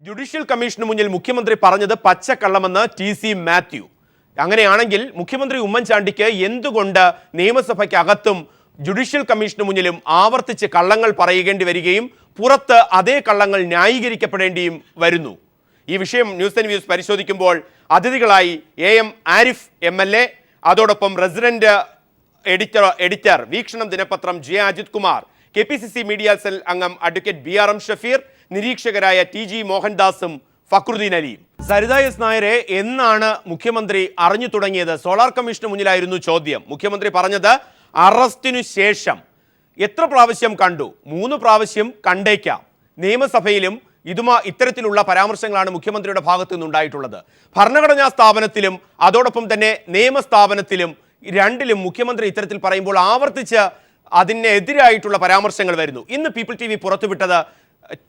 Judicial commission മുന്നിൽ മുഖ്യമന്ത്രി പറഞ്ഞത് പച്ചക്കള്ളമെന്ന് ടി.സി. മാത്യു. അങ്ങനെയാണെങ്കിൽ മുഖ്യമന്ത്രി ഉമ്മൻചാണ്ടിക്ക് എന്തുകൊണ്ട് നിയമസഭയ്ക്കകത്തും ജുഡീഷ്യൽ കമ്മീഷന് മുന്നിലും ആവർത്തിച്ച് കള്ളങ്ങൾ പറയേണ്ടി വരികയും പുറത്ത് അതേ കള്ളങ്ങൾ ന്യായീകരിക്കപ്പെടേണ്ടിയും വരുന്നു? ഈ വിഷയം ന്യൂസ് ആൻഡ് വ്യൂസ് പരിശോധിക്കുമ്പോൾ അതിഥികളായി എം ആരിഫ് MLA, അതോടൊപ്പം റെസിഡന്റ് എഡിറ്റർ വീക്ഷണം ദിനപത്രം Ajith Kumar, KPCC media cell അംഗം അഡ്വക്കേറ്റ് BRM ഷഫീർ, നിരീക്ഷകരായ TG മോഹൻദാസും ഫക്രുദ്ദീൻ അലിയും. സരിത എസ് നായരെ എന്നാണ് മുഖ്യമന്ത്രി അറിഞ്ഞു തുടങ്ങിയത്? സോളാർ കമ്മീഷന് മുന്നിലായിരുന്നു ചോദ്യം. മുഖ്യമന്ത്രി പറഞ്ഞത് അറസ്റ്റിനു ശേഷം. എത്ര പ്രാവശ്യം കണ്ടു? 3 പ്രാവശ്യം കണ്ടേക്കാം. നിയമസഭയിലും ഇത്തരത്തിലുള്ള പരാമർശങ്ങളാണ് മുഖ്യമന്ത്രിയുടെ ഭാഗത്തു നിന്നുണ്ടായിട്ടുള്ളത്. ഭരണഘടനാ സ്ഥാപനത്തിലും അതോടൊപ്പം തന്നെ നിയമസ്ഥാപനത്തിലും രണ്ടിലും മുഖ്യമന്ത്രി ഇത്തരത്തിൽ പറയുമ്പോൾ ആവർത്തിച്ച് അതിനെതിരായിട്ടുള്ള പരാമർശങ്ങൾ വരുന്നു. ഇന്ന് പീപ്പിൾ TV പുറത്തുവിട്ടത്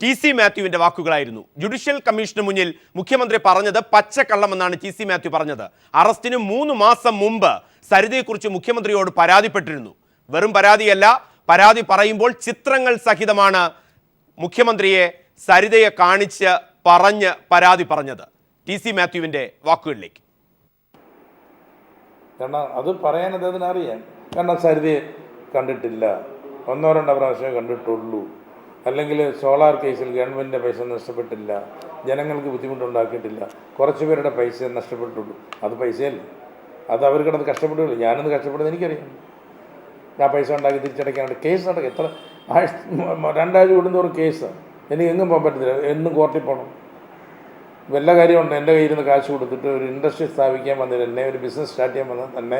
ടി.സി. മാത്യുവിന്റെ വാക്കുകളായിരുന്നു. ജുഡീഷ്യൽ കമ്മീഷന് മുന്നിൽ മുഖ്യമന്ത്രി പറഞ്ഞത് പച്ചക്കള്ളമെന്നാണ് ടി.സി. മാത്യു പറഞ്ഞത്. അറസ്റ്റിന് 3 മാസം മുമ്പ് സരിതയെക്കുറിച്ച് മുഖ്യമന്ത്രിയോട് പരാതിപ്പെട്ടിരുന്നു. വെറും പരാതിയല്ല, പരാതി പറയുമ്പോൾ ചിത്രങ്ങൾ സഹിതമാണ് മുഖ്യമന്ത്രിയെ സരിതയെ കാണിച്ച് പറഞ്ഞ് പരാതി പറഞ്ഞത്. ടി.സി. മാത്യുവിന്റെ വാക്കുകളിലേക്ക്. കാരണം അത് പറയാൻ അദ്ദേഹത്തിന് അറിയാം. കാരണം സരിതയെ കണ്ടിട്ടില്ല, 1-2 പ്രാവശ്യമേ കണ്ടിട്ടുള്ളൂ. അല്ലെങ്കിൽ സോളാർ കേസിൽ ഗവൺമെൻറ്റിൻ്റെ പൈസ നഷ്ടപ്പെട്ടില്ല, ജനങ്ങൾക്ക് ബുദ്ധിമുട്ടുണ്ടാക്കിയിട്ടില്ല, കുറച്ച് പേരുടെ പൈസ നഷ്ടപ്പെട്ടുള്ളൂ. അത് പൈസയല്ലേ, അത് അവർ കിടന്ന് കഷ്ടപ്പെട്ടുള്ളൂ. ഞാനൊന്ന് കഷ്ടപ്പെടുന്നത് എനിക്കറിയാം. ആ പൈസ ഉണ്ടാക്കി തിരിച്ചടയ്ക്കാനായിട്ട് കേസ് നടക്കും. എത്ര 2 ആഴ്ച കൂടുന്തോറും കേസാണ്. എനിക്ക് എങ്ങും പോകാൻ പറ്റുന്നില്ല, എന്നും കോർട്ടിൽ പോകണം. വല്ല കാര്യമുണ്ട് എൻ്റെ കയ്യിൽ നിന്ന് കാശ് കൊടുത്തിട്ട് ഒരു ഇൻഡസ്ട്രി സ്ഥാപിക്കാൻ വന്നത് തന്നെ, ഒരു ബിസിനസ് സ്റ്റാർട്ട് ചെയ്യാൻ വന്നത് തന്നെ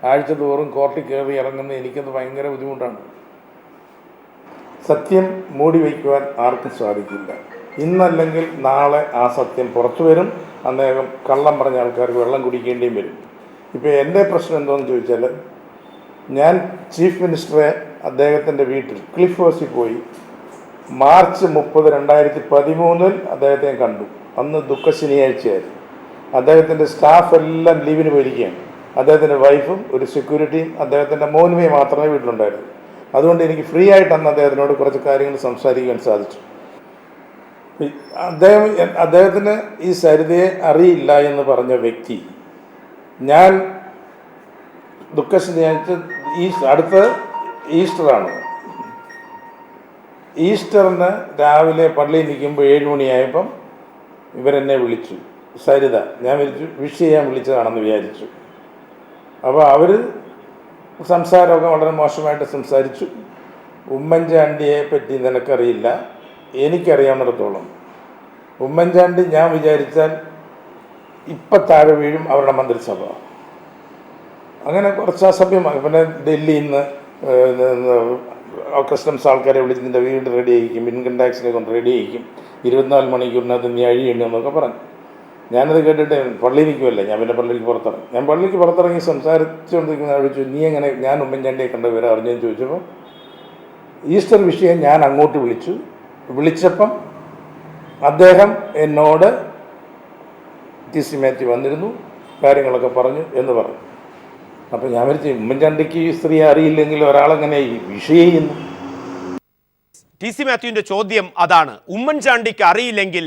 ആഴ്ച തോറും കോർട്ടിൽ കയറി ഇറങ്ങുന്നത് എനിക്കത് ഭയങ്കര ബുദ്ധിമുട്ടാണ്. സത്യം മൂടി വയ്ക്കുവാൻ ആർക്കും സാധിക്കില്ല. ഇന്നല്ലെങ്കിൽ നാളെ ആ സത്യം പുറത്തു വരും. അന്നേരം കള്ളം പറഞ്ഞ ആൾക്കാർക്ക് വെള്ളം കുടിക്കേണ്ടിയും വരും. ഇപ്പോൾ എൻ്റെ പ്രശ്നം എന്താണെന്ന് ചോദിച്ചാൽ, ഞാൻ ചീഫ് മിനിസ്റ്ററെ അദ്ദേഹത്തിൻ്റെ വീട്ടിൽ ക്ലിഫ് ഹൗസിൽ പോയി മാർച്ച് 30, 2013 അദ്ദേഹത്തെ കണ്ടു. അന്ന് ശനിയാഴ്ചയായിരുന്നു. അദ്ദേഹത്തിൻ്റെ സ്റ്റാഫ് എല്ലാം ലീവിന് പോയിരിക്കുകയാണ്. അദ്ദേഹത്തിൻ്റെ വൈഫും ഒരു സെക്യൂരിറ്റിയും അദ്ദേഹത്തിൻ്റെ മോനുമേ മാത്രമേ വീട്ടിലുണ്ടായിരുന്നു. അതുകൊണ്ട് എനിക്ക് ഫ്രീ ആയിട്ട് അന്ന് അദ്ദേഹത്തിനോട് കുറച്ച് കാര്യങ്ങൾ സംസാരിക്കാൻ സാധിച്ചു. അദ്ദേഹത്തിന് ഈ സരിതയെ അറിയില്ല എന്ന് പറഞ്ഞ വ്യക്തി, ഞാൻ ശനിയാഴ്ച അടുത്ത ഈസ്റ്ററാണ്. ഈസ്റ്ററിന് രാവിലെ പള്ളിയിൽ നിൽക്കുമ്പോൾ 7 മണിയായപ്പം ഇവരെന്നെ വിളിച്ചു. സരിത, ഞാൻ വിഷ് ചെയ്യാൻ വിളിച്ചതാണെന്ന് വിചാരിച്ചു. അപ്പോൾ അവർ സംസാരമൊക്കെ വളരെ മോശമായിട്ട് സംസാരിച്ചു. ഉമ്മൻചാണ്ടിയെ പറ്റി നിനക്കറിയില്ല, എനിക്കറിയാവുന്നിടത്തോളം ഉമ്മൻചാണ്ടി ഞാൻ വിചാരിച്ചാൽ ഇപ്പം താഴെ വീഴും അവരുടെ മന്ത്രിസഭ. അങ്ങനെ കുറച്ച് അസഭ്യമാണ്. പിന്നെ ഡൽഹിയിൽ നിന്ന് കസ്റ്റംസ് ആൾക്കാരെ വിളിച്ച് നിൻ്റെ വീട് റെഡി ആയിരിക്കും, ഇൻകം ടാക്സിനെ കൊണ്ട് റെഡി ആയിരിക്കും, 24 മണിക്കൂറിനകത്ത് നീ അഴിയുണ്ടെന്നൊക്കെ പറഞ്ഞു. ഞാനത് കേട്ടിട്ട് പള്ളിയിൽ നിൽക്കുമല്ലേ, ഞാൻ പിന്നെ പള്ളിക്ക് പുറത്തിറങ്ങി. ഞാൻ പള്ളിക്ക് പുറത്തിറങ്ങി സംസാരിച്ചുകൊണ്ടിരിക്കുന്ന വിളിച്ചു, നീ എങ്ങനെ ഞാൻ ഉമ്മൻചാണ്ടിയെ കണ്ട വിവരം അറിഞ്ഞെന്ന് ചോദിച്ചപ്പോൾ ഈസ്റ്റർ വിഷയം ഞാൻ അങ്ങോട്ട് വിളിച്ചപ്പം അദ്ദേഹം എന്നോട് ടി.സി. മാത്യു വന്നിരുന്നു, കാര്യങ്ങളൊക്കെ പറഞ്ഞു എന്ന് പറഞ്ഞു. അപ്പം ഞാൻ വിളിച്ചു, ഉമ്മൻചാണ്ടിക്ക് ഈ സ്ത്രീ അറിയില്ലെങ്കിൽ ഒരാളെങ്ങനെ ഈ വിഷയം ചെയ്യുന്നു? ടി.സി. മാത്യുവിന്റെ ചോദ്യം അതാണ്. ഉമ്മൻചാണ്ടിക്ക് അറിയില്ലെങ്കിൽ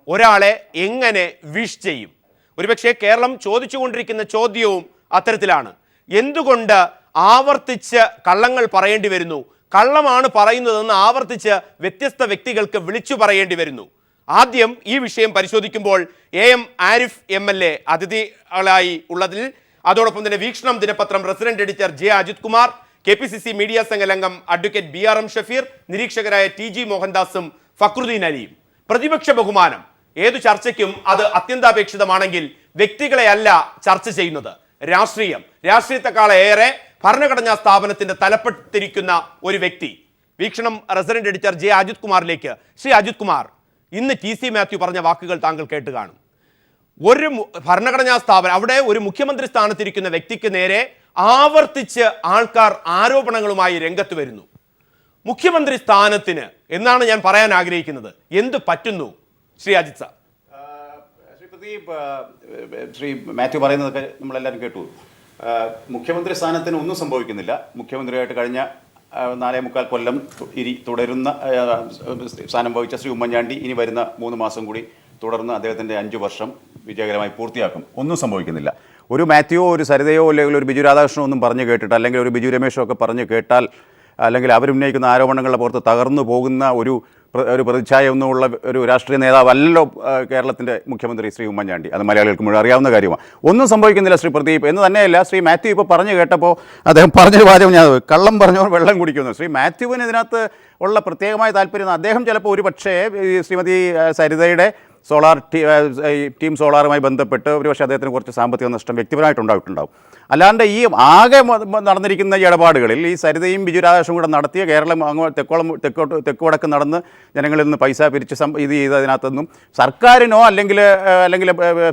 ഒരാളെ എങ്ങനെ വിഷ് ചെയ്യും? ഒരുപക്ഷെ കേരളം ചോദിച്ചുകൊണ്ടിരിക്കുന്ന ചോദ്യവും അത്തരത്തിലാണ്. എന്തുകൊണ്ട് ആവർത്തിച്ച് കള്ളങ്ങൾ പറയേണ്ടി വരുന്നു? കള്ളമാണ് പറയുന്നതെന്ന് ആവർത്തിച്ച് വ്യത്യസ്ത വ്യക്തികൾക്ക് വിളിച്ചു പറയേണ്ടി വരുന്നു. ആദ്യം ഈ വിഷയം പരിശോധിക്കുമ്പോൾ എം ആരിഫ് MLA അതിഥികളായി ഉള്ളതിൽ, അതോടൊപ്പം തന്നെ വീക്ഷണം ദിനപത്രം resident editor Ajith Kumar, KPCC media cell അംഗം അഡ്വക്കേറ്റ് BRM ഷഫീർ, നിരീക്ഷകരായ TG മോഹൻദാസും ഫക്രുദ്ദീൻ അലിയും. പ്രതിപക്ഷ ബഹുമാനം ഏതു ചർച്ചയ്ക്കും അത് അത്യന്താപേക്ഷിതമാണെങ്കിൽ വ്യക്തികളെ അല്ല ചർച്ച ചെയ്യുന്നത്, രാഷ്ട്രീയത്തെക്കാളേറെ ഭരണഘടനാ സ്ഥാപനത്തിന്റെ തലപ്പെട്ടിരിക്കുന്ന ഒരു വ്യക്തി. വീക്ഷണം റെസിഡന്റ് എഡിറ്റർ അജിത് കുമാറിലേക്ക്. ശ്രീ അജിത് കുമാർ, ഇന്ന് ടി.സി. മാത്യു പറഞ്ഞ വാക്കുകൾ താങ്കൾ കേട്ട് കാണും. ഒരു ഭരണഘടനാ സ്ഥാപനം, അവിടെ ഒരു മുഖ്യമന്ത്രി സ്ഥാനത്തിരിക്കുന്ന വ്യക്തിക്ക് നേരെ ആവർത്തിച്ച് ആൾക്കാർ ആരോപണങ്ങളുമായി രംഗത്ത് വരുന്നു. മുഖ്യമന്ത്രി സ്ഥാനത്തിന് എന്നാണ് ഞാൻ പറയാൻ ആഗ്രഹിക്കുന്നത്, എന്ത് പറ്റുന്നു ശ്രീ അജിത് സാർ? ശ്രീ മാത്യു പറയുന്നതൊക്കെ നമ്മളെല്ലാവരും കേട്ടു. മുഖ്യമന്ത്രി സ്ഥാനത്തിന് ഒന്നും സംഭവിക്കുന്നില്ല. മുഖ്യമന്ത്രിയായിട്ട് കഴിഞ്ഞ 4.25 കൊല്ലം തുടരുന്ന സ്ഥാനം വഹിച്ച ശ്രീ ഉമ്മൻചാണ്ടി ഇനി വരുന്ന 3 മാസം കൂടി തുടർന്ന് അദ്ദേഹത്തിൻ്റെ 5 വർഷം വിജയകരമായി പൂർത്തിയാക്കും. ഒന്നും സംഭവിക്കുന്നില്ല. ഒരു മാത്യുവോ ഒരു സരിതയോ അല്ലെങ്കിൽ ഒരു ബിജു രാധാകൃഷ്ണനോ ഒന്നും പറഞ്ഞു കേട്ടിട്ട്, അല്ലെങ്കിൽ ഒരു ബിജു രമേശോ ഒക്കെ പറഞ്ഞു കേട്ടാൽ, അല്ലെങ്കിൽ അവരുന്നയിക്കുന്ന ആരോപണങ്ങളുടെ പുറത്ത് തകർന്നു പോകുന്ന ഒരു പ്രതിച്ഛായ ഒന്നുമുള്ള ഒരു രാഷ്ട്രീയ നേതാവല്ലോ കേരളത്തിൻ്റെ മുഖ്യമന്ത്രി ശ്രീ ഉമ്മൻചാണ്ടി. അത് മലയാളികൾക്ക് മുഴുവൻ അറിയാവുന്ന കാര്യമാണ്. ഒന്നും സംഭവിക്കുന്നില്ല ശ്രീ പ്രദീപ് എന്ന് തന്നെയല്ല. ശ്രീ മാത്യു ഇപ്പോൾ പറഞ്ഞു കേട്ടപ്പോൾ അദ്ദേഹം പറഞ്ഞൊരു വാചകം, ഞാൻ കള്ളം പറഞ്ഞവർ വെള്ളം കുടിക്കുന്നു. ശ്രീ മാത്യുവിന് ഇതിനകത്ത് ഉള്ള പ്രത്യേകമായ താല്പര്യം, അദ്ദേഹം ചിലപ്പോൾ ഒരു പക്ഷേ ശ്രീമതി സരിതയുടെ ടീം സോളാറുമായി ബന്ധപ്പെട്ട് ഒരുപക്ഷെ അദ്ദേഹത്തിന് കുറച്ച് സാമ്പത്തിക നഷ്ടം വ്യക്തിപരമായിട്ടുണ്ടായിട്ടുണ്ടാവും. അല്ലാണ്ട് ഈ ആകെ നടന്നിരിക്കുന്ന ഈ ഇടപാടുകളിൽ ഈ സരിതയും ബിജു രാധാകൃഷ്ണനും കൂടെ നടത്തിയ കേരളം തെക്ക് വടക്ക് നടന്ന് ജനങ്ങളിൽ നിന്ന് പൈസ പിരിച്ച് ഇത് ചെയ്തതിനകത്തൊന്നും സർക്കാരിനോ അല്ലെങ്കിൽ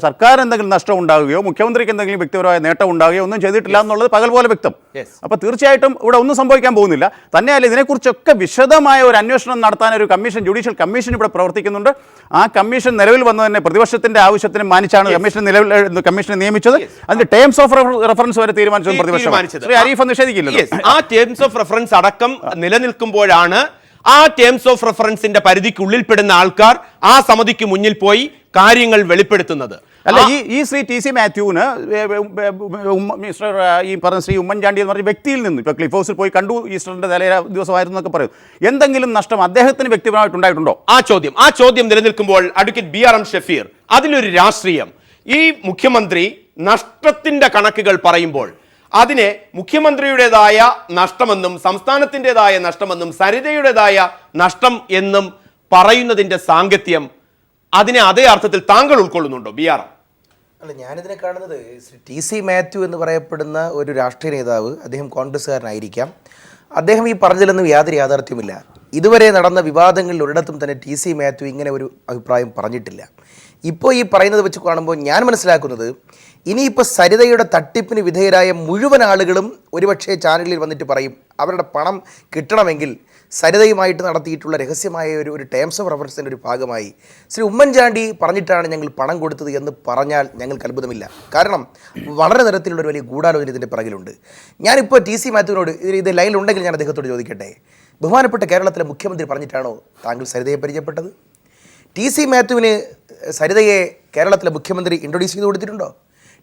സർക്കാരിന് എന്തെങ്കിലും നഷ്ടം ഉണ്ടാവുകയോ മുഖ്യമന്ത്രിക്ക് എന്തെങ്കിലും വ്യക്തിപരമായ നേട്ടം ഉണ്ടാവുകയോ ഒന്നും ചെയ്തിട്ടില്ല എന്നുള്ളത് പകൽ പോലെ വ്യക്തം. അപ്പോൾ തീർച്ചയായിട്ടും ഇവിടെ ഒന്നും സംഭവിക്കാൻ പോകുന്നില്ല. തന്നെയല്ല, ഇതിനെക്കുറിച്ചൊക്കെ വിശദമായ ഒരു അന്വേഷണം നടത്താൻ ഒരു കമ്മീഷൻ, ജുഡീഷ്യൽ കമ്മീഷൻ ഇവിടെ പ്രവർത്തിക്കുന്നുണ്ട്. ആ കമ്മീഷൻ നിലവിൽ വന്നു തന്നെ പ്രതിപക്ഷത്തിന്റെ ആവശ്യത്തിന് മാനിച്ചാണ് കമ്മീഷനെ നിയമിച്ചത്. അതിന്റെ ടേംസ് ഓഫ് റെഫറൻസ് വരെ തീരുമാനിച്ചത് പ്രതിപക്ഷം. ശ്രീ അരീഫ് നിഷേധിക്കില്ലല്ലോ. ആ ടേംസ് ഓഫ് റെഫറൻസ് അടക്കം നിലനിൽക്കുമ്പോഴാണ് ആ ടേംസ് ഓഫ് റെഫറൻസിന്റെ പരിധിക്കുള്ളിൽപ്പെടുന്ന ആൾക്കാർ ആ സമിതിക്ക് മുന്നിൽ പോയി കാര്യങ്ങൾ വെളിപ്പെടുത്തുന്നത്. അല്ല, ഈ ശ്രീ ടി സി മാത്യുവിന് ഈ പറഞ്ഞ ശ്രീ ഉമ്മൻചാണ്ടി എന്ന് പറഞ്ഞ വ്യക്തിയിൽ നിന്ന് ഇപ്പോൾ ക്ലിഫ് ഹൗസിൽ പോയി കണ്ടു, ഈസ്റ്ററിന്റെ തലേ ദിവസമായിരുന്നു എന്നൊക്കെ പറയും, എന്തെങ്കിലും നഷ്ടം അദ്ദേഹത്തിന് വ്യക്തിപരമായിട്ടുണ്ടായിട്ടുണ്ടോ? ആ ചോദ്യം നിലനിൽക്കുമ്പോൾ അഡ്വക്കേറ്റ് BRM ഷഫീർ, അതിലൊരു രാഷ്ട്രീയം. ഈ മുഖ്യമന്ത്രി നഷ്ടത്തിന്റെ കണക്കുകൾ പറയുമ്പോൾ അതിനെ മുഖ്യമന്ത്രിയുടേതായ നഷ്ടമെന്നും സംസ്ഥാനത്തിൻ്റെതായ നഷ്ടമെന്നും സരിതയുടേതായ നഷ്ടം എന്നും പറയുന്നതിന്റെ സാങ്കത്യം, അതിനെ അതേ അർത്ഥത്തിൽ താങ്കൾ ഉൾക്കൊള്ളുന്നുണ്ടോ BRM? അല്ല, ഞാനിതിനെ കാണുന്നത് TC മാത്യു എന്ന് പറയപ്പെടുന്ന ഒരു രാഷ്ട്രീയ നേതാവ്, അദ്ദേഹം കോൺഗ്രസ്സുകാരനായിരിക്കാം. അദ്ദേഹം ഈ പറഞ്ഞതിലൊന്നും യാതൊരു യാഥാർത്ഥ്യമില്ല. ഇതുവരെ നടന്ന വിവാദങ്ങളിൽ ഒരിടത്തും തന്നെ TC മാത്യു ഇങ്ങനെ ഒരു അഭിപ്രായം പറഞ്ഞിട്ടില്ല. ഇപ്പോൾ ഈ പറയുന്നത് വെച്ച് കാണുമ്പോൾ ഞാൻ മനസ്സിലാക്കുന്നത്, ഇനിയിപ്പോൾ സരിതയുടെ തട്ടിപ്പിന് വിധേയരായ മുഴുവൻ ആളുകളും ഒരുപക്ഷെ ചാനലിൽ വന്നിട്ട് പറയും അവരുടെ പണം കിട്ടണമെങ്കിൽ സരിതയുമായിട്ട് നടത്തിയിട്ടുള്ള രഹസ്യമായ ഒരു ടേംസ് ഓഫ് റെഫറൻസിൻ്റെ ഒരു ഭാഗമായി ശ്രീ ഉമ്മൻചാണ്ടി പറഞ്ഞിട്ടാണ് ഞങ്ങൾ പണം കൊടുത്തത് എന്ന് പറഞ്ഞാൽ ഞങ്ങൾക്ക് അത്ഭുതമില്ല. കാരണം വളരെ തരത്തിലുള്ളൊരു വലിയ ഗൂഢാലോചന ഇതിൻ്റെ പിറകിലുണ്ട്. ഞാനിപ്പോൾ TC മാത്യുവിനോട് ഇത് ലൈനിലുണ്ടെങ്കിൽ ഞാൻ അദ്ദേഹത്തോട് ചോദിക്കട്ടെ, ബഹുമാനപ്പെട്ട കേരളത്തിലെ മുഖ്യമന്ത്രി പറഞ്ഞിട്ടാണോ താങ്കൾ സരിതയെ പരിചയപ്പെട്ടത്? TC മാത്യുവിന് സരിതയെ കേരളത്തിലെ മുഖ്യമന്ത്രി ഇൻട്രൊഡ്യൂസ് ചെയ്ത് കൊടുത്തിട്ടുണ്ടോ?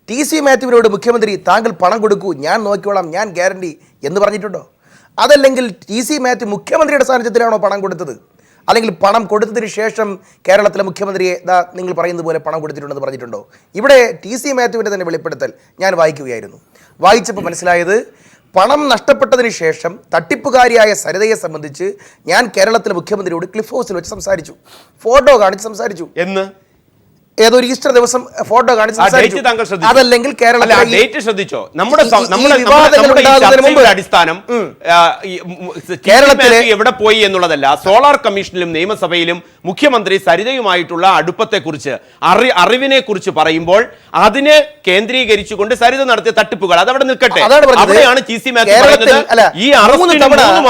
TC മാത്യുവിനോട് മുഖ്യമന്ത്രി താങ്കൾ പണം കൊടുക്കൂ, ഞാൻ നോക്കിക്കോളാം, ഞാൻ ഗ്യാരണ്ടി എന്ന് പറഞ്ഞിട്ടുണ്ടോ? അതല്ലെങ്കിൽ TC മാത്യു മുഖ്യമന്ത്രിയുടെ സാന്നിധ്യത്തിലാണോ പണം കൊടുത്തത്? അല്ലെങ്കിൽ പണം കൊടുത്തതിന് ശേഷം കേരളത്തിലെ മുഖ്യമന്ത്രിയെ നിങ്ങൾ പറയുന്നത് പോലെ പണം കൊടുത്തിട്ടുണ്ടെന്ന് പറഞ്ഞിട്ടുണ്ടോ? ഇവിടെ TC മാത്യുവിൻ്റെ തന്നെ വെളിപ്പെടുത്തൽ ഞാൻ വായിക്കുകയായിരുന്നു. വായിച്ചപ്പോൾ മനസ്സിലായത്, പണം നഷ്ടപ്പെട്ടതിന് ശേഷം തട്ടിപ്പുകാരിയായ സരിതയെ സംബന്ധിച്ച് ഞാൻ കേരളത്തിലെ മുഖ്യമന്ത്രിയോട് ക്ലിഫ് ഹൗസിൽ വെച്ച് സംസാരിച്ചു, ഫോട്ടോ കാണിച്ച് സംസാരിച്ചു. എന്ന് ഏതൊരു ഈസ്റ്റർ ദിവസം ഫോട്ടോ കാണിച്ച് സംസാരിച്ചു. അതല്ലെങ്കിൽ ശ്രദ്ധിച്ചോ, നമ്മുടെ അടിസ്ഥാനം കേരളത്തിലെ എവിടെ പോയി എന്നുള്ളതല്ല, സോളാർ കമ്മീഷനിലും നിയമസഭയിലും മുഖ്യമന്ത്രി സരിതയുമായിട്ടുള്ള അടുപ്പത്തെക്കുറിച്ച് അറിവിനെ കുറിച്ച് പറയുമ്പോൾ അതിനെ കേന്ദ്രീകരിച്ചുകൊണ്ട് സരിത നടത്തിയ തട്ടിപ്പുകൾ അതവിടെ നിൽക്കട്ടെ. അവിടെയാണ് TC മാത്യു പറയുന്നത് ഈ അറസ്റ്റിന് 3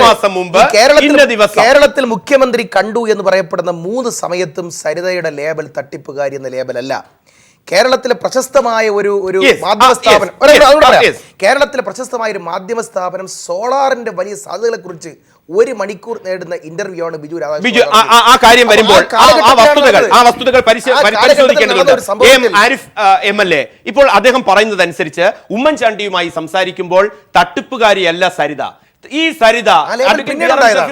മാസം മുമ്പ് കേരളത്തിൽ മുഖ്യമന്ത്രി കണ്ടു എന്ന് പറയപ്പെടുന്ന 3 സമയത്തും സരിതയുടെ ലേബൽ തട്ടിപ്പുകാരി എന്ന ലേബൽ അല്ല. കേരളത്തിലെ പ്രശസ്തമായ ഒരു മാധ്യമ സ്ഥാപനം കേരളത്തിലെ പ്രശസ്തമായ ഒരു മാധ്യമ സ്ഥാപനം സോളാറിന്റെ വലിയ സാധ്യതകളെ കുറിച്ച് 1 മണിക്കൂർ നേടുന്ന ഇന്റർവ്യൂ ആണ് ബിജു രാധാകൃഷ്ണൻ. ആ കാര്യം വരുമ്പോൾ ആ വസ്തുതകൾ പരിശോധിക്കേണ്ടതുണ്ട്. ആരിഫ് MLA ഇപ്പോൾ അദ്ദേഹം പറയുന്നതനുസരിച്ച് ഉമ്മൻചാണ്ടിയുമായി സംസാരിക്കുമ്പോൾ തട്ടിപ്പുകാരിയല്ല സരിത. ഈ സരിത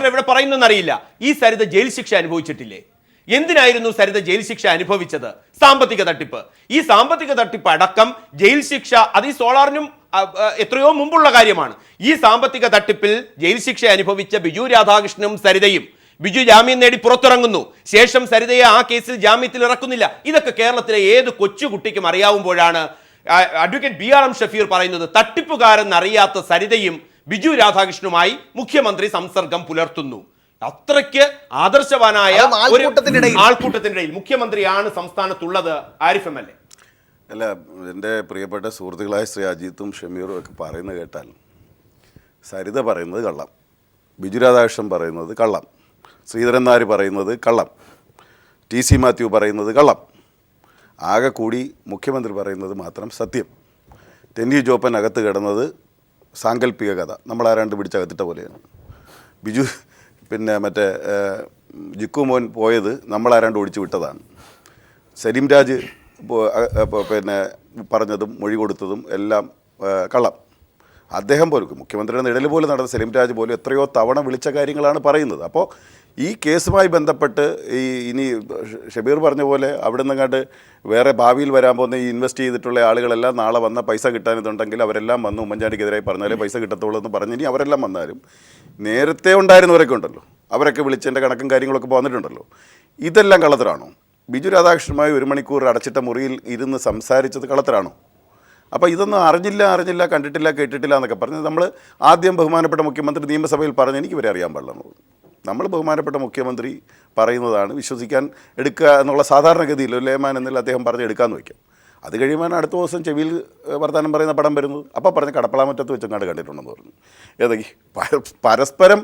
എവിടെ പറയുന്നറിയില്ല. ഈ സരിത ജയിൽ ശിക്ഷ അനുഭവിച്ചിട്ടില്ലേ? എന്തിനായിരുന്നു സരിത ജയിൽ ശിക്ഷ അനുഭവിച്ചത്? സാമ്പത്തിക തട്ടിപ്പ്. ഈ സാമ്പത്തിക തട്ടിപ്പ് അടക്കം ജയിൽ ശിക്ഷ, അത് ഈ സോളാറിനും എത്രയോ മുമ്പുള്ള കാര്യമാണ്. ഈ സാമ്പത്തിക തട്ടിപ്പിൽ ജയിൽ ശിക്ഷ അനുഭവിച്ച ബിജു രാധാകൃഷ്ണനും സരിതയും ബിജു ജാമ്യം നേടി പുറത്തിറങ്ങുന്നു. ശേഷം സരിതയെ ആ കേസിൽ ജാമ്യത്തിൽ ഇറക്കുന്നില്ല. ഇതൊക്കെ കേരളത്തിലെ ഏത് കൊച്ചുകുട്ടിക്കും അറിയാവുമ്പോഴാണ് അഡ്വക്കേറ്റ് BRM ഷഫീർ പറയുന്നത് തട്ടിപ്പുകാരെന്നറിയാത്ത സരിതയും ബിജു രാധാകൃഷ്ണനുമായി മുഖ്യമന്ത്രി സംസർഗം പുലർത്തുന്നു. അത്രയ്ക്ക് ആദർശവാനായ ആൾക്കൂട്ടത്തിനിടയിൽ മുഖ്യമന്ത്രിയാണ് സംസ്ഥാനത്തുള്ളത്. ആരിഫ് MLA. അല്ല, എൻ്റെ പ്രിയപ്പെട്ട സുഹൃത്തുക്കളായ ശ്രീ അജിത്തും ഷമീറും ഒക്കെ പറയുന്നത് കേട്ടാൽ സരിത പറയുന്നത് കള്ളം, ബിജു രാധാകൃഷ്ണൻ പറയുന്നത് കള്ളം, ശ്രീധരൻ നായർ പറയുന്നത് കള്ളം, TC മാത്യു പറയുന്നത് കള്ളം, ആകെ കൂടി മുഖ്യമന്ത്രി പറയുന്നത് മാത്രം സത്യം. ടെന്നി ജോപ്പൻ അകത്ത് കിടന്നത് സാങ്കല്പിക കഥ, നമ്മളാരാണ്ട് പിടിച്ചകത്തിട്ട പോലെയാണ്. ബിജു മറ്റേ ജിക്കു മോൻ പോയത് നമ്മളാരാണ്ട് ഒഴിച്ചു വിട്ടതാണ്. സലീം രാജ് പിന്നെ പറഞ്ഞതും മൊഴി കൊടുത്തതും എല്ലാം കള്ളം. അദ്ദേഹം പോലും മുഖ്യമന്ത്രിയുടെ നിഴൽ പോലും നടന്ന സലീം രാജ് പോലും എത്രയോ തവണ വിളിച്ച കാര്യങ്ങളാണ് പറയുന്നത്. അപ്പോൾ ഈ കേസുമായി ബന്ധപ്പെട്ട് ഇനി ഷബീർ പറഞ്ഞ പോലെ അവിടെ നിന്നങ്ങാണ്ട് വേറെ ഭാവിയിൽ വരാൻ പോകുന്ന ഈ ഇൻവെസ്റ്റ് ചെയ്തിട്ടുള്ള ആളുകളെല്ലാം നാളെ വന്ന പൈസ കിട്ടാനിതുണ്ടെങ്കിൽ അവരെല്ലാം വന്ന് ഉമ്മൻചാണ്ടിക്കെതിരായി പറഞ്ഞാലേ പൈസ കിട്ടത്തുള്ളൂ എന്ന് പറഞ്ഞ് ഇനി അവരെല്ലാം വന്നാലും നേരത്തെ ഉണ്ടായിരുന്നവരൊക്കെ ഉണ്ടല്ലോ, അവരൊക്കെ വിളിച്ചതിൻ്റെ കണക്കും കാര്യങ്ങളൊക്കെ വന്നിട്ടുണ്ടല്ലോ. ഇതെല്ലാം കള്ളത്തരാണോ? ബിജു രാധാകൃഷ്ണനുമായി 1 മണിക്കൂർ അടച്ചിട്ട മുറിയിൽ ഇരുന്ന് സംസാരിച്ചത് കള്ളത്തരാണോ? അപ്പോൾ ഇതൊന്നും അറിഞ്ഞില്ല കണ്ടിട്ടില്ല കേട്ടിട്ടില്ല എന്നൊക്കെ പറഞ്ഞ് നമ്മൾ ആദ്യം ബഹുമാനപ്പെട്ട മുഖ്യമന്ത്രി നിയമസഭയിൽ പറഞ്ഞ് എനിക്ക് വരെ അറിയാൻ പാടില്ല. നമ്മൾ ബഹുമാനപ്പെട്ട മുഖ്യമന്ത്രി പറയുന്നതാണ് വിശ്വസിക്കാൻ എടുക്കുക എന്നുള്ള സാധാരണഗതിയിൽ ലേമാൻ എന്നിൽ അദ്ദേഹം പറഞ്ഞ് എടുക്കാമെന്ന് വയ്ക്കാം. അത് കഴിയുമ്പോൾ അടുത്ത ദിവസം ചെവിയിൽ വർത്തമാനം പറയുന്ന പടം വരുന്നത് അപ്പോൾ പറഞ്ഞ് കടപ്പളാമറ്റത്ത് വെച്ചങ്ങാണ്ട് കണ്ടിട്ടുണ്ടെന്ന് പറഞ്ഞു. ഏതൊക്കെ പരസ്പരം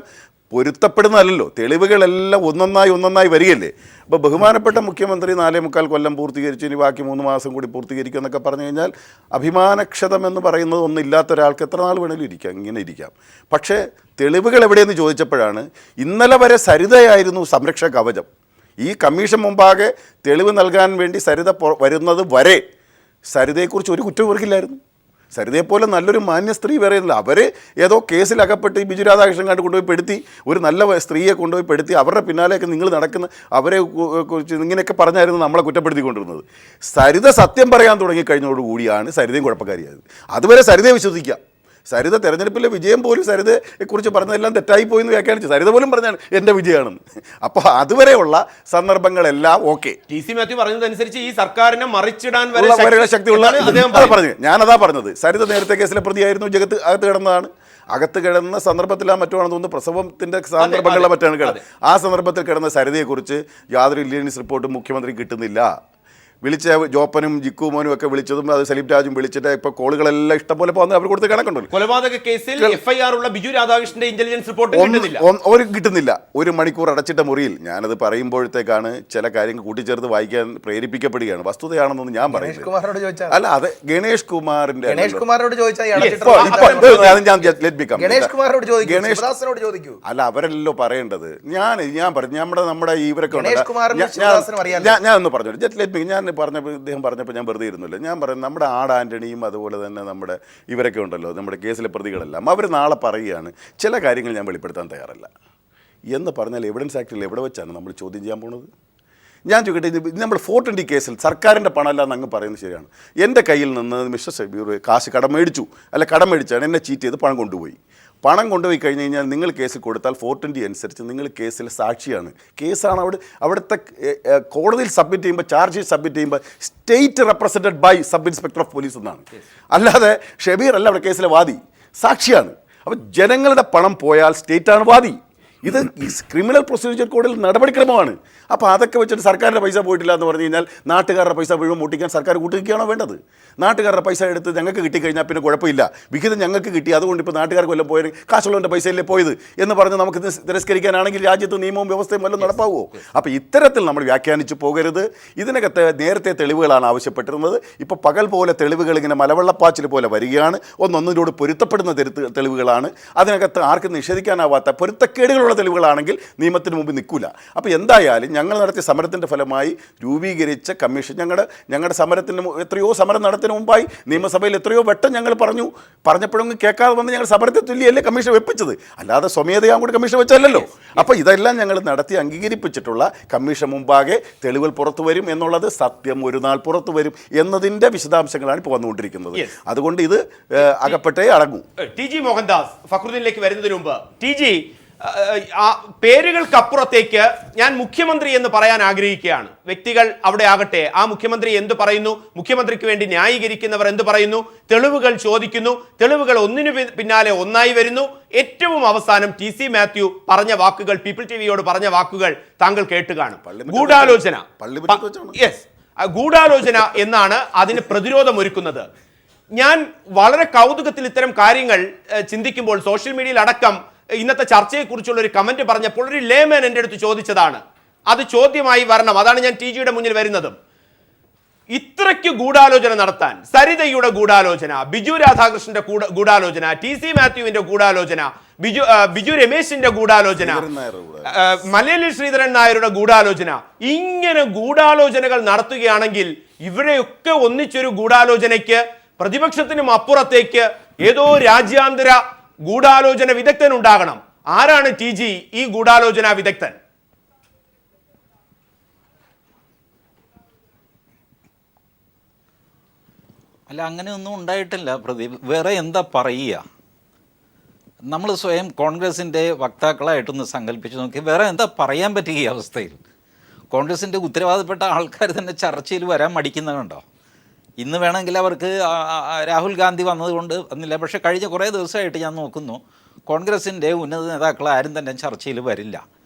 പൊരുത്തപ്പെടുന്നതല്ലോ, തെളിവുകളെല്ലാം ഒന്നൊന്നായി വരികയല്ലേ. അപ്പോൾ ബഹുമാനപ്പെട്ട മുഖ്യമന്ത്രി 4.25 കൊല്ലം പൂർത്തീകരിച്ചു, ഇനി ബാക്കി 3 മാസം കൂടി പൂർത്തീകരിക്കും എന്നൊക്കെ പറഞ്ഞു കഴിഞ്ഞാൽ അഭിമാനക്ഷതം എന്ന് പറയുന്നത് ഒന്നും ഇല്ലാത്ത ഒരാൾക്ക് എത്ര നാൾ വേണമെങ്കിലും ഇരിക്കാം, ഇങ്ങനെ ഇരിക്കാം. പക്ഷേ തെളിവുകൾ എവിടെയെന്ന് ചോദിച്ചപ്പോഴാണ് ഇന്നലെ വരെ സരിതയായിരുന്നു സംരക്ഷക കവചം. ഈ കമ്മീഷൻ മുമ്പാകെ തെളിവ് നൽകാൻ വേണ്ടി സരിത വരുന്നത് വരെ സരിതയെക്കുറിച്ച് ഒരു കുറ്റം ഇവർക്കില്ലായിരുന്നു. സരിതയെപ്പോലെ നല്ലൊരു മാന്യ സ്ത്രീ വേറെ ഇല്ല. അവർ ഏതോ കേസിലകപ്പെട്ട് ഈ ബിജു രാധാകൃഷ്ണൻ കണ്ട് കൊണ്ടുപോയി പെടുത്തി, ഒരു നല്ല സ്ത്രീയെ കൊണ്ടുപോയി പെടുത്തി അവരുടെ പിന്നാലെയൊക്കെ നിങ്ങൾ നടക്കുന്ന അവരെ കുറിച്ച് ഇങ്ങനെയൊക്കെ പറഞ്ഞായിരുന്നു നമ്മളെ കുറ്റപ്പെടുത്തിക്കൊണ്ടിരുന്നത്. സരിത സത്യം പറയാൻ തുടങ്ങിക്കഴിഞ്ഞതോടുകൂടിയാണ് സരിതയും കുഴപ്പക്കാരിയായത്. അതുവരെ സരിതയെ വിശ്വസിക്കാം. സരിത തെരഞ്ഞെടുപ്പിലെ വിജയം പോലും സരിതയെക്കുറിച്ച് പറഞ്ഞതെല്ലാം തെറ്റായിപ്പോയി എന്ന് വ്യാഖ്യാനിച്ചു. സരിത പോലും പറഞ്ഞാണ് എൻ്റെ വിജയമാണെന്ന്. അപ്പോൾ അതുവരെയുള്ള സന്ദർഭങ്ങളെല്ലാം ഓക്കെ. ടി സി മാത്യു പറഞ്ഞതനുസരിച്ച് ഈ സർക്കാരിനെ മറിച്ചിടാൻ വരെ ശക്തിയുള്ള പറഞ്ഞു. ഞാനതാ പറഞ്ഞത്. സരിത നേരത്തെ കേസിലെ പ്രതിയായിരുന്നു, അകത്ത് കിടന്നതാണ്. അകത്ത് കിടന്ന സന്ദർഭത്തിലാണ് മറ്റുമാണെന്ന് തോന്നുന്നു, പ്രസവത്തിൻ്റെ സന്ദർഭങ്ങളിലെ മറ്റാണ് കിടന്നത്. ആ സന്ദർഭത്തിൽ കിടന്ന സരിതയെക്കുറിച്ച് യാതൊരു ഇന്റലിജൻസ് റിപ്പോർട്ടും മുഖ്യമന്ത്രി കിട്ടുന്നില്ല. വിളിച്ച ജോപ്പനും ജിക്കു മോനും ഒക്കെ വിളിച്ചതും അത് സലീം രാജും വിളിച്ചിട്ട് ഇപ്പോൾ കോളുകളെല്ലാം ഇഷ്ടംപോലെ പോകുന്നത് അവർ കൊടുത്ത് കണക്കുണ്ടല്ലോ. കൊലപാതക കേസിൽ FIR ഉള്ള ബിജു രാധാകൃഷ്ണന്റെ ഇന്റലിജൻസ് റിപ്പോർട്ട് കിട്ടുന്നില്ല. 1 മണിക്കൂർ അടച്ചിട്ട മുറിയിൽ. ഞാനത് പറയുമ്പോഴത്തേക്കാണ് ചില കാര്യങ്ങൾ കൂട്ടിച്ചേർത്ത് വായിക്കാൻ പ്രേരിപ്പിക്കപ്പെടുകയാണ്. വസ്തുതയാണെന്നൊന്നും ഞാൻ പറയുന്നത് അല്ല. അത് ഗണേഷ് കുമാറിന്റെ അല്ല, അവരല്ലോ പറയേണ്ടത്. ഞാൻ പറഞ്ഞു നമ്മുടെ ഇവരൊക്കെ ഞാൻ ഒന്ന് പറഞ്ഞു. ഞാൻ ഇദ്ദേഹം പറഞ്ഞപ്പോൾ ഞാൻ വെറുതെ ഇരുന്നില്ല. ഞാൻ പറയുന്നത് നമ്മുടെ ആന്റണിയും അതുപോലെ തന്നെ നമ്മുടെ ഇവരൊക്കെ ഉണ്ടല്ലോ, നമ്മുടെ കേസിലെ പ്രതികളെല്ലാം അവർ നാളെ പറയുകയാണ് ചില കാര്യങ്ങൾ ഞാൻ വെളിപ്പെടുത്താൻ തയ്യാറല്ല എന്ന് പറഞ്ഞാൽ എവിഡൻസ് ആക്ടിൽ എവിടെ വെച്ചാണ് നമ്മൾ ചോദ്യം ചെയ്യാൻ പോകുന്നത്? ഞാൻ ചോദിക്കട്ടെ, ഇത് നമ്മൾ 420 കേസിൽ സർക്കാരിൻ്റെ പണമല്ല എന്ന് അങ്ങ് പറയുന്നത് ശരിയാണ്. എൻ്റെ കയ്യിൽ നിന്ന് മിസ്റ്റർ ഷബീർ കാശ് കടം മേടിച്ചാണ്, എന്നെ ചീറ്റ് ചെയ്ത് പണം കൊണ്ടുപോയി കഴിഞ്ഞ് കഴിഞ്ഞാൽ നിങ്ങൾ കേസ് കൊടുത്താൽ 420 അനുസരിച്ച് നിങ്ങൾ കേസിൽ സാക്ഷിയാണ്. കേസാണ് അവിടുത്തെ കോടതിയിൽ സബ്മിറ്റ് ചെയ്യുമ്പോൾ, ചാർജ് ഷീറ്റ് സബ്മിറ്റ് ചെയ്യുമ്പോൾ state represented by sub inspector of police എന്നാണ്. അല്ലാതെ ഷബീർ അല്ല അവിടെ കേസിലെ വാദി, സാക്ഷിയാണ്. അപ്പോൾ ജനങ്ങളുടെ പണം പോയാൽ സ്റ്റേറ്റാണ് വാദി. ഇത് ക്രിമിനൽ പ്രൊസീജിയർ കോഡിൽ നടപടിക്രമമാണ്. അപ്പോൾ അതൊക്കെ വെച്ചിട്ട് സർക്കാരിൻ്റെ പൈസ പോയിട്ടില്ല എന്ന് പറഞ്ഞു കഴിഞ്ഞാൽ നാട്ടുകാരുടെ പൈസ മുഴുവൻ മുട്ടിക്കാൻ സർക്കാർ കൂട്ടുകയാണോ വേണ്ടത്? നാട്ടുകാരുടെ പൈസ എടുത്ത് ഞങ്ങൾക്ക് കിട്ടിക്കഴിഞ്ഞാൽ പിന്നെ കുഴപ്പമില്ല, വിഹിതം ഞങ്ങൾക്ക് കിട്ടി, അതുകൊണ്ട് ഇപ്പോൾ നാട്ടുകാർക്ക് വല്ലതും പോയത് കാശുള്ളവൻ്റെ പൈസയല്ലേ പോയത് എന്ന് പറഞ്ഞ് നമുക്ക് തിരസ്കരിക്കാനാണെങ്കിൽ രാജ്യത്ത് നിയമവും വ്യവസ്ഥയും വല്ലതും നടപ്പാവുമോ? അപ്പോൾ ഇത്തരത്തിൽ നമ്മൾ വ്യാഖ്യാനിച്ചു പോകരുത്. ഇതിനകത്ത് നേരത്തെ തെളിവുകളാണ് ആവശ്യപ്പെട്ടിരുന്നത്. ഇപ്പോൾ പകൽ പോലെ തെളിവുകൾ ഇങ്ങനെ മലവെള്ളപ്പാച്ചിൽ പോലെ വരികയാണ്. ഒന്നൊന്നിനോട് പൊരുത്തപ്പെടുന്ന തെളിവുകളാണ്. അതിനകത്ത് ആർക്കും നിഷേധിക്കാനാവാത്ത പൊരുത്തക്കേടുകളുള്ള തെളിവുകളാണെങ്കിൽ നിയമത്തിന് മുമ്പ് നിൽക്കില്ല. അപ്പോൾ എന്തായാലും ഞങ്ങൾ നടത്തിയ സമരത്തിൻ്റെ ഫലമായി രൂപീകരിച്ച കമ്മീഷൻ ഞങ്ങളുടെ സമരത്തിന് എത്രയോ സമരം നടത്തുന്നതിന് മുമ്പായി നിയമസഭയിൽ എത്രയോ വട്ടം ഞങ്ങൾ പറഞ്ഞപ്പോഴൊന്നും കേൾക്കാതെ വന്ന് ഞങ്ങൾ സമരത്തെ തുല്യല്ലേ കമ്മീഷൻ വെപ്പിച്ചത്, അല്ലാതെ സ്വമേധയാ കൂടി കമ്മീഷൻ വെച്ചല്ലോ. അപ്പോൾ ഇതെല്ലാം ഞങ്ങൾ നടത്തി അംഗീകരിപ്പിച്ചിട്ടുള്ള കമ്മീഷൻ മുമ്പാകെ തെളിവുകൾ പുറത്തു വരും എന്നുള്ളത് സത്യം ഒരു നാൾ പുറത്തു വരും എന്നതിൻ്റെ വിശദാംശങ്ങളാണ് ഇപ്പോൾ വന്നുകൊണ്ടിരിക്കുന്നത്. അതുകൊണ്ട് ഇത് അകപ്പെട്ടേ അടങ്ങൂ. TG മോഹൻദാസ് ഫക്രുദ്ദീനിലേക്ക് വരുന്നതിന് മുമ്പ് TG പേരുകൾക്കപ്പുറത്തേക്ക് ഞാൻ മുഖ്യമന്ത്രി എന്ന് പറയാൻ ആഗ്രഹിക്കുകയാണ്. വ്യക്തികൾ അവിടെ ആകട്ടെ, ആ മുഖ്യമന്ത്രി എന്ത് പറയുന്നു, മുഖ്യമന്ത്രിക്ക് വേണ്ടി ന്യായീകരിക്കുന്നവർ എന്ത് പറയുന്നു, തെളിവുകൾ ചോദിക്കുന്നു, തെളിവുകൾ ഒന്നിനു പിന്നാലെ ഒന്നായി വരുന്നു. ഏറ്റവും അവസാനം TC മാത്യു പറഞ്ഞ വാക്കുകൾ, പീപ്പിൾ TVയോട് പറഞ്ഞ വാക്കുകൾ താങ്കൾ കേട്ട് കാണും. ഗൂഢാലോചന എന്നാണ് അതിന് പ്രതിരോധമൊരുക്കുന്നത്. ഞാൻ വളരെ കൗതുകത്തിൽ ഇത്തരം കാര്യങ്ങൾ ചിന്തിക്കുമ്പോൾ സോഷ്യൽ മീഡിയയിൽ അടക്കം ഇന്നത്തെ ചർച്ചയെക്കുറിച്ചുള്ള ഒരു കമന്റ് പറഞ്ഞപ്പോൾ ഒരു ലേമൻ എൻ്റെ അടുത്ത് ചോദിച്ചതാണ്. അത് ചോദ്യമായി വരണം. അതാണ് ഞാൻ TGയുടെ മുന്നിൽ വരുന്നതും. ഇത്രയ്ക്ക് ഗൂഢാലോചന നടത്താൻ സരിതയുടെ ഗൂഢാലോചന, ബിജു രാധാകൃഷ്ണന്റെ ഗൂഢാലോചന, TC മാത്യുവിന്റെ ഗൂഢാലോചന, ബിജു രമേശിന്റെ ഗൂഢാലോചന, മലയാളി ശ്രീധരൻ നായരുടെ ഗൂഢാലോചന, ഇങ്ങനെ ഗൂഢാലോചനകൾ നടത്തുകയാണെങ്കിൽ ഇവരെയൊക്കെ ഒന്നിച്ചൊരു ഗൂഢാലോചനയ്ക്ക് പ്രതിപക്ഷത്തിനും അപ്പുറത്തേക്ക് ഏതോ രാജ്യാന്തര ഗൂഢാലോചന വിദഗ്ധൻ ഉണ്ടാകണം. ആരാണ് TG ഈ ഗൂഢാലോചന വിദഗ്ധൻ? അല്ല, അങ്ങനെയൊന്നും ഉണ്ടായിട്ടില്ല പ്രദീപ്. വേറെ എന്താ പറയുക? നമ്മൾ സ്വയം കോൺഗ്രസിൻ്റെ വക്താക്കളായിട്ടൊന്ന് സങ്കല്പിച്ച് നോക്കി, വേറെ എന്താ പറയാൻ പറ്റുക ഈ അവസ്ഥയിൽ? കോൺഗ്രസിൻ്റെ ഉത്തരവാദപ്പെട്ട ആൾക്കാർ തന്നെ ചർച്ചയിൽ വരാൻ മടിക്കുന്നതുണ്ടോ? ഇന്ന് വേണമെങ്കിൽ അവർക്ക് രാഹുൽ ഗാന്ധി വന്നതുകൊണ്ട് വന്നില്ല. പക്ഷേ കഴിഞ്ഞ കുറേ ദിവസമായിട്ട് ഞാൻ നോക്കുന്നു, കോൺഗ്രസിൻ്റെ ഉന്നത നേതാക്കൾ ആരും തന്നെ ചർച്ചയിൽ വരില്ല.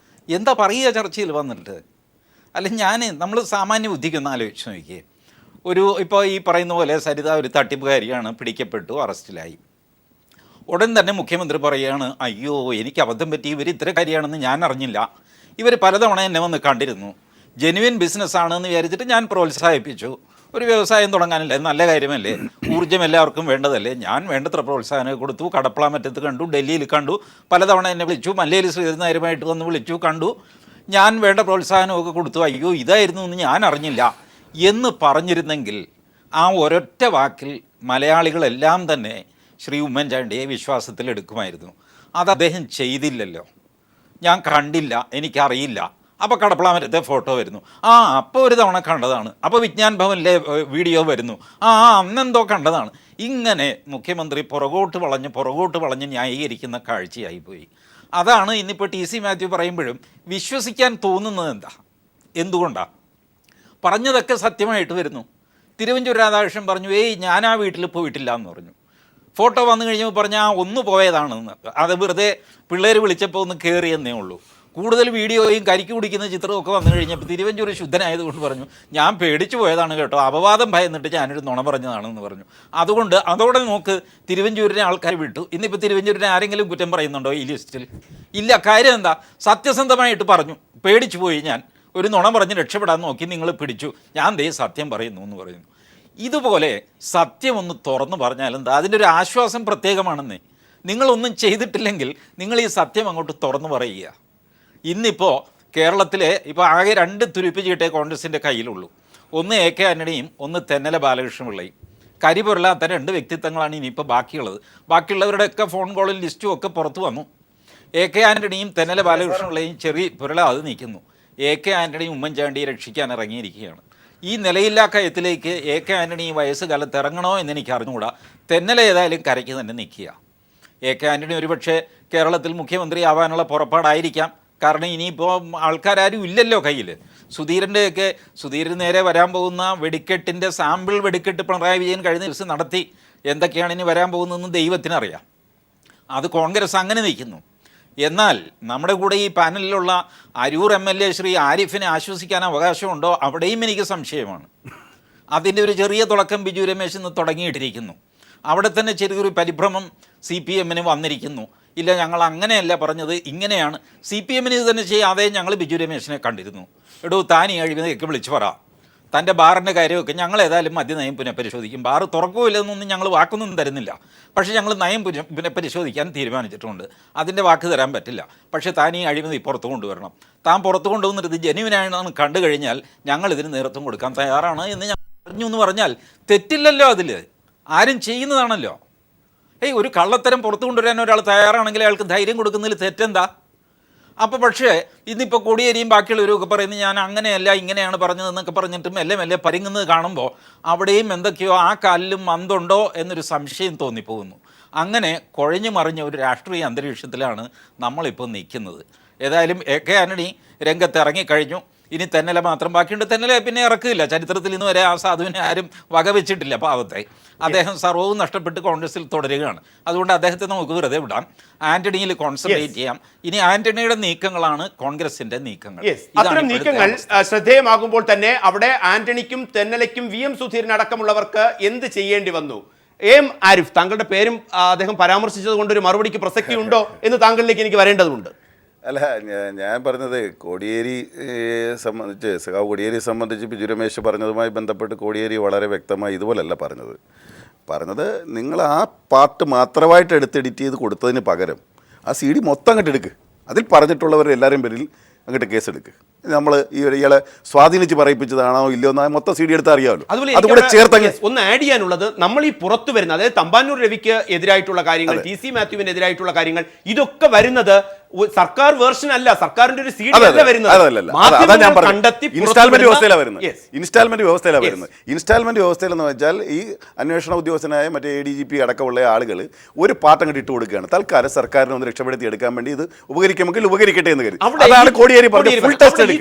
എന്താ പറയുക ചർച്ചയിൽ വന്നിട്ട്? അല്ല, നമ്മൾ സാമാന്യ ബുദ്ധിക്കൊന്ന് ആലോചിച്ച് നോക്കിയേ. ഇപ്പോൾ ഈ പറയുന്ന പോലെ സരിത ഒരു തട്ടിപ്പുകാരിയാണ്, പിടിക്കപ്പെട്ടു, അറസ്റ്റിലായി. ഉടൻ തന്നെ മുഖ്യമന്ത്രി പറയുകയാണ്, അയ്യോ എനിക്ക് അബദ്ധം പറ്റി, ഇവർ ഇത്തരക്കാരിയാണെന്ന് ഞാൻ അറിഞ്ഞില്ല, ഇവർ പലതവണ എന്നെ വന്ന് കണ്ടിരുന്നു, ജെനുവിൻ ബിസിനസ്സാണെന്ന് വിചാരിച്ചിട്ട് ഞാൻ പ്രോത്സാഹിപ്പിച്ചു. ഒരു വ്യവസായം തുടങ്ങാനല്ലേ, നല്ല കാര്യമല്ലേ, ഊർജ്ജം എല്ലാവർക്കും വേണ്ടതല്ലേ, ഞാൻ വേണ്ടത്ര പ്രോത്സാഹനം കൊടുത്തു. കടപ്പളാമറ്റത്ത് കണ്ടു, ഡൽഹിയിൽ കണ്ടു, പലതവണ എന്നെ വിളിച്ചു, മല്ലയിൽ ശ്രീധരൻ നായരുമായിട്ട് വന്ന് വിളിച്ചു, കണ്ടു, ഞാൻ വേണ്ട പ്രോത്സാഹനമൊക്കെ കൊടുത്തു. അയ്യോ ഇതായിരുന്നു എന്ന് ഞാൻ അറിഞ്ഞില്ല എന്ന് പറഞ്ഞിരുന്നെങ്കിൽ ആ ഒരൊറ്റ വാക്കിൽ മലയാളികളെല്ലാം തന്നെ ശ്രീ ഉമ്മൻചാണ്ടിയെ വിശ്വാസത്തിലെടുക്കുമായിരുന്നു. അത് അദ്ദേഹം ചെയ്തില്ലല്ലോ. ഞാൻ കണ്ടില്ല, എനിക്കറിയില്ല. അപ്പോൾ കടപ്പളാമറ്റത്തെ ഫോട്ടോ വരുന്നു, അപ്പോൾ ഒരു തവണ കണ്ടതാണ്, അപ്പോൾ വിജ്ഞാൻ ഭവനിലെ വീഡിയോ വരുന്നു, അന്നെന്തോ കണ്ടതാണ്. ഇങ്ങനെ മുഖ്യമന്ത്രി പുറകോട്ട് വളഞ്ഞ് ന്യായീകരിക്കുന്ന കാഴ്ചയായിപ്പോയി. അതാണ് ഇന്നിപ്പോൾ TC മാത്യു പറയുമ്പോഴും വിശ്വസിക്കാൻ തോന്നുന്നത്. എന്തുകൊണ്ടാണ്? പറഞ്ഞതൊക്കെ സത്യമായിട്ട് വരുന്നു. തിരുവഞ്ചൂർ രാധാകൃഷ്ണൻ പറഞ്ഞു, ഞാൻ ആ വീട്ടിൽ പോയിട്ടില്ല എന്ന് പറഞ്ഞു. ഫോട്ടോ വന്നു കഴിഞ്ഞപ്പോൾ പറഞ്ഞാൽ ഒന്ന് പോയതാണെന്ന്. അത് വെറുതെ പിള്ളേർ വിളിച്ചപ്പോൾ ഒന്ന് കയറിയെന്നേ ഉള്ളൂ. കൂടുതൽ വീഡിയോയും കരിക്ക് കുടിക്കുന്ന ചിത്രമൊക്കെ വന്നു കഴിഞ്ഞപ്പോൾ തിരുവഞ്ചൂർ ശുദ്ധനായതുകൊണ്ട് പറഞ്ഞു, ഞാൻ പേടിച്ചു പോയതാണ് കേട്ടോ, അപവാദം ഭയന്നിട്ട് ഞാനൊരു നുണ പറഞ്ഞതാണെന്ന് പറഞ്ഞു. അതുകൊണ്ട് അതോടെ നോക്ക്, തിരുവഞ്ചൂരിനെ ആൾക്കാർ വിട്ടു. ഇന്നിപ്പോൾ തിരുവഞ്ചൂരിനെ ആരെങ്കിലും കുറ്റം പറയുന്നുണ്ടോ ഈ ലിസ്റ്റിൽ? ഇല്ല. കാര്യം എന്താ? സത്യസന്ധമായിട്ട് പറഞ്ഞു, പേടിച്ചു പോയി, ഞാൻ ഒരു നുണ പറഞ്ഞ് രക്ഷപ്പെടാൻ നോക്കി, നിങ്ങൾ പിടിച്ചു, ഞാൻ ദേ സത്യം പറയുന്നു എന്ന് പറയുന്നു. ഇതുപോലെ സത്യം ഒന്ന് തുറന്നു പറഞ്ഞാൽ എന്താ? അതിൻ്റെ ഒരു ആശ്വാസം പ്രത്യേകമാണെന്നേ. നിങ്ങളൊന്നും ചെയ്തിട്ടില്ലെങ്കിൽ നിങ്ങൾ ഈ സത്യം അങ്ങോട്ട് തുറന്നു പറയുക. ഇന്നിപ്പോൾ കേരളത്തിലെ ഇപ്പോൾ ആകെ 2 തുരുപ്പ് ചീട്ടേ കോൺഗ്രസിൻ്റെ കയ്യിലുള്ളൂ. ഒന്ന് AK ആൻ്റണിയും ഒന്ന് തെന്നല ബാലകൃഷ്ണപിള്ളയും. കരിപുരലാത്ത 2 വ്യക്തിത്വങ്ങളാണ് ഇനിയിപ്പോൾ ബാക്കിയുള്ളത്. ബാക്കിയുള്ളവരുടെയൊക്കെ ഫോൺ കോളും ലിസ്റ്റും ഒക്കെ പുറത്തു വന്നു. AK ആൻ്റണിയും തെന്നല ബാലകൃഷ്ണപിള്ളയും ചെറിയ പുരളാതെ നിൽക്കുന്നു. AK ആൻ്റണിയും ഉമ്മൻചാണ്ടിയെ രക്ഷിക്കാൻ ഇറങ്ങിയിരിക്കുകയാണ്. ഈ നിലയില്ലാ കയത്തിലേക്ക് AK ആൻ്റണി വയസ്സുകാലത്ത് ഇറങ്ങണോ എന്ന് എനിക്ക് അറിഞ്ഞുകൂടാ. തെന്നല ഏതായാലും കരയ്ക്ക് തന്നെ നിൽക്കുക. AK ആൻ്റണി ഒരുപക്ഷെ കേരളത്തിൽ മുഖ്യമന്ത്രി ആവാനുള്ള പുറപ്പാടായിരിക്കാം. കാരണം ഇനിയിപ്പോൾ ആൾക്കാരും ഇല്ലല്ലോ കയ്യിൽ. സുധീരൻ നേരെ വരാൻ പോകുന്ന വെടിക്കെട്ടിൻ്റെ സാമ്പിൾ വെടിക്കെട്ട് പിണറായി വിജയൻ കഴിഞ്ഞ ദിവസം നടത്തി. എന്തൊക്കെയാണ് ഇനി വരാൻ പോകുന്നതെന്ന് ദൈവത്തിനറിയാം. അത് കോൺഗ്രസ് അങ്ങനെ നിൽക്കുന്നു. എന്നാൽ നമ്മുടെ കൂടെ ഈ പാനലിലുള്ള അരൂർ MLA ശ്രീ ആരിഫിനെ ആശ്വസിക്കാൻ അവകാശമുണ്ടോ? അവിടെയും എനിക്ക് സംശയമാണ്. അതിൻ്റെ ഒരു ചെറിയ തുടക്കം ബിജു രമേശ് ഇന്ന് തുടങ്ങിയിട്ടിരിക്കുന്നു. അവിടെ തന്നെ ചെറിയൊരു പരിഭ്രമം CPM-ന് വന്നിരിക്കുന്നു. ഇല്ല, ഞങ്ങൾ അങ്ങനെയല്ല പറഞ്ഞത്, ഇങ്ങനെയാണ്. CPM-ന് ഇത് തന്നെ ചെയ്യാതെ ഞങ്ങൾ ബിജു രമേശിനെ കണ്ടിരുന്നു. എടോ, താൻ ഈ അഴിമതിയൊക്കെ വിളിച്ചു പറ, തൻ്റെ ബാറിൻ്റെ കാര്യമൊക്കെ ഞങ്ങൾ ഏതായാലും മദ്യനയം പുനഃപരിശോധിക്കും. ബാർ തുറക്കുമില്ലെന്നൊന്നും ഞങ്ങൾ വാക്കൊന്നും തരുന്നില്ല, പക്ഷേ ഞങ്ങൾ നയം പുനഃപരിശോധിക്കാൻ തീരുമാനിച്ചിട്ടുണ്ട്. അതിൻ്റെ വാക്ക് തരാൻ പറ്റില്ല. പക്ഷേ താൻ ഈ അഴിമതി പുറത്തു കൊണ്ടുവരണം. താൻ പുറത്തു കൊണ്ടുവന്നിട്ട് ഇത് ജെന്യുവിനാണെന്ന് കണ്ടു കഴിഞ്ഞാൽ ഞങ്ങൾ ഇതിന് നേതൃത്വം കൊടുക്കാൻ തയ്യാറാണ് എന്ന് ഞാൻ പറഞ്ഞു എന്ന് പറഞ്ഞാൽ തെറ്റില്ലല്ലോ. അതിൽ ആരും ചെയ്യുന്നതാണല്ലോ. ഒരു കള്ളത്തരം പുറത്തു കൊണ്ടുവരാൻ ഒരാൾ തയ്യാറാണെങ്കിൽ അയാൾക്ക് ധൈര്യം കൊടുക്കുന്നതിൽ തെറ്റെന്താ? അപ്പോൾ പക്ഷേ ഇന്നിപ്പോൾ കോടിയേരിയും ബാക്കിയുള്ളവരൊക്കെ പറയുന്നത് ഞാൻ അങ്ങനെയല്ല ഇങ്ങനെയാണ് പറഞ്ഞതെന്നൊക്കെ പറഞ്ഞിട്ട് മെല്ലെ പരുങ്ങുന്നത് കാണുമ്പോൾ അവിടെയും എന്തൊക്കെയോ ആ കാലിലും മന്തുണ്ടോ എന്നൊരു സംശയം തോന്നിപ്പോകുന്നു. അങ്ങനെ കുഴഞ്ഞു മറിഞ്ഞ ഒരു രാഷ്ട്രീയ അന്തരീക്ഷത്തിലാണ് നമ്മളിപ്പോൾ നിൽക്കുന്നത്. ഏതായാലും AK ആൻ്റണി രംഗത്ത് ഇറങ്ങിക്കഴിഞ്ഞു. ഇനി തെന്നല മാത്രം ബാക്കിയുണ്ട്. തെന്നല പിന്നെ ഇറക്കില്ല. ചരിത്രത്തിൽ ഇന്ന് വരെ ആ സാധുവിനെ ആരും വകവെച്ചിട്ടില്ല. പാവത്തെ അദ്ദേഹം സർവ്വവും നഷ്ടപ്പെട്ട് കോൺഗ്രസിൽ തുടരുകയാണ്. അതുകൊണ്ട് അദ്ദേഹത്തെ നമുക്ക് വെറുതെ വിടാം. ആന്റണിയിൽ കോൺസെൻട്രേറ്റ് ചെയ്യാം. ഇനി ആന്റണിയുടെ നീക്കങ്ങളാണ് കോൺഗ്രസിന്റെ നീക്കങ്ങൾ. അത്തരം നീക്കങ്ങൾ ശ്രദ്ധേയമാകുമ്പോൾ തന്നെ അവിടെ ആന്റണിക്കും തെന്നലയ്ക്കും VM സുധീരൻ അടക്കമുള്ളവർക്ക് എന്ത് ചെയ്യേണ്ടി വന്നു? ആരിഫ്, താങ്കളുടെ പേരും അദ്ദേഹം പരാമർശിച്ചത് കൊണ്ട് ഒരു മറുപടിക്ക് പ്രസക്തി ഉണ്ടോ എന്ന് താങ്കളിലേക്ക് എനിക്ക് വരേണ്ടതുണ്ട്. അല്ല ഞാൻ പറഞ്ഞത് കോടിയേരി സംബന്ധിച്ച് ബിജു രമേശ് പറഞ്ഞതുമായി ബന്ധപ്പെട്ട് കോടിയേരി വളരെ വ്യക്തമായി ഇതുപോലല്ല പറഞ്ഞത് നിങ്ങൾ ആ പാർട്ട് മാത്രമായിട്ട് എടുത്ത് എഡിറ്റ് ചെയ്ത് കൊടുത്തതിന് പകരം ആ CD മൊത്തം അങ്ങോട്ട് എടുക്കുക. അതിൽ പറഞ്ഞിട്ടുള്ളവരെല്ലാവരും പേരിൽ അങ്ങോട്ട് കേസെടുക്കുക. നമ്മൾ ഇയാളെ സ്വാധീനിച്ച് പറയിപ്പിച്ചതാണോ ഇല്ലയോ എന്ന് മൊത്തം CD എടുത്ത് അറിയാമല്ലോ. അതുകൂടെ ചേർത്തങ്ങ് ഒന്ന് ആഡ് ചെയ്യാനുള്ളത്, നമ്മൾ ഈ പുറത്തു വരുന്ന, അതായത് തമ്പാനൂർ രവിക്ക് എതിരായിട്ടുള്ള കാര്യങ്ങൾ, TC മാത്യുവിന് എതിരായിട്ടുള്ള കാര്യങ്ങൾ, ഇതൊക്കെ വരുന്നത് സർക്കാർ വേർഷൻ അല്ല, സർക്കാരിന്റെ ഒരു CD അല്ല വരുന്നത്. ഇൻസ്റ്റാൾമെന്റ് വ്യവസ്ഥയിലാണ് വരുന്നത്. ഇൻസ്റ്റാൾമെന്റ് വ്യവസ്ഥയിൽ എന്ന് വെച്ചാൽ ഈ അന്വേഷണ ഉദ്യോഗസ്ഥനായ മറ്റേ ADGP അടക്കമുള്ള ആളുകൾ ഒരു പാട്ടം കണ്ടിട്ട് കൊടുക്കുകയാണ്. തൽക്കാലം സർക്കാരിനെ ഒന്ന് രക്ഷപ്പെടുത്തി എടുക്കാൻ വേണ്ടി ഇത് ഉപകരിക്കുമെങ്കിൽ ഉപകരിക്കട്ടെ എന്ന് കരുതി. അതാണ് കോടിയേരി പറഞ്ഞത്. ഫുൾ ടെക്സ്റ്റ്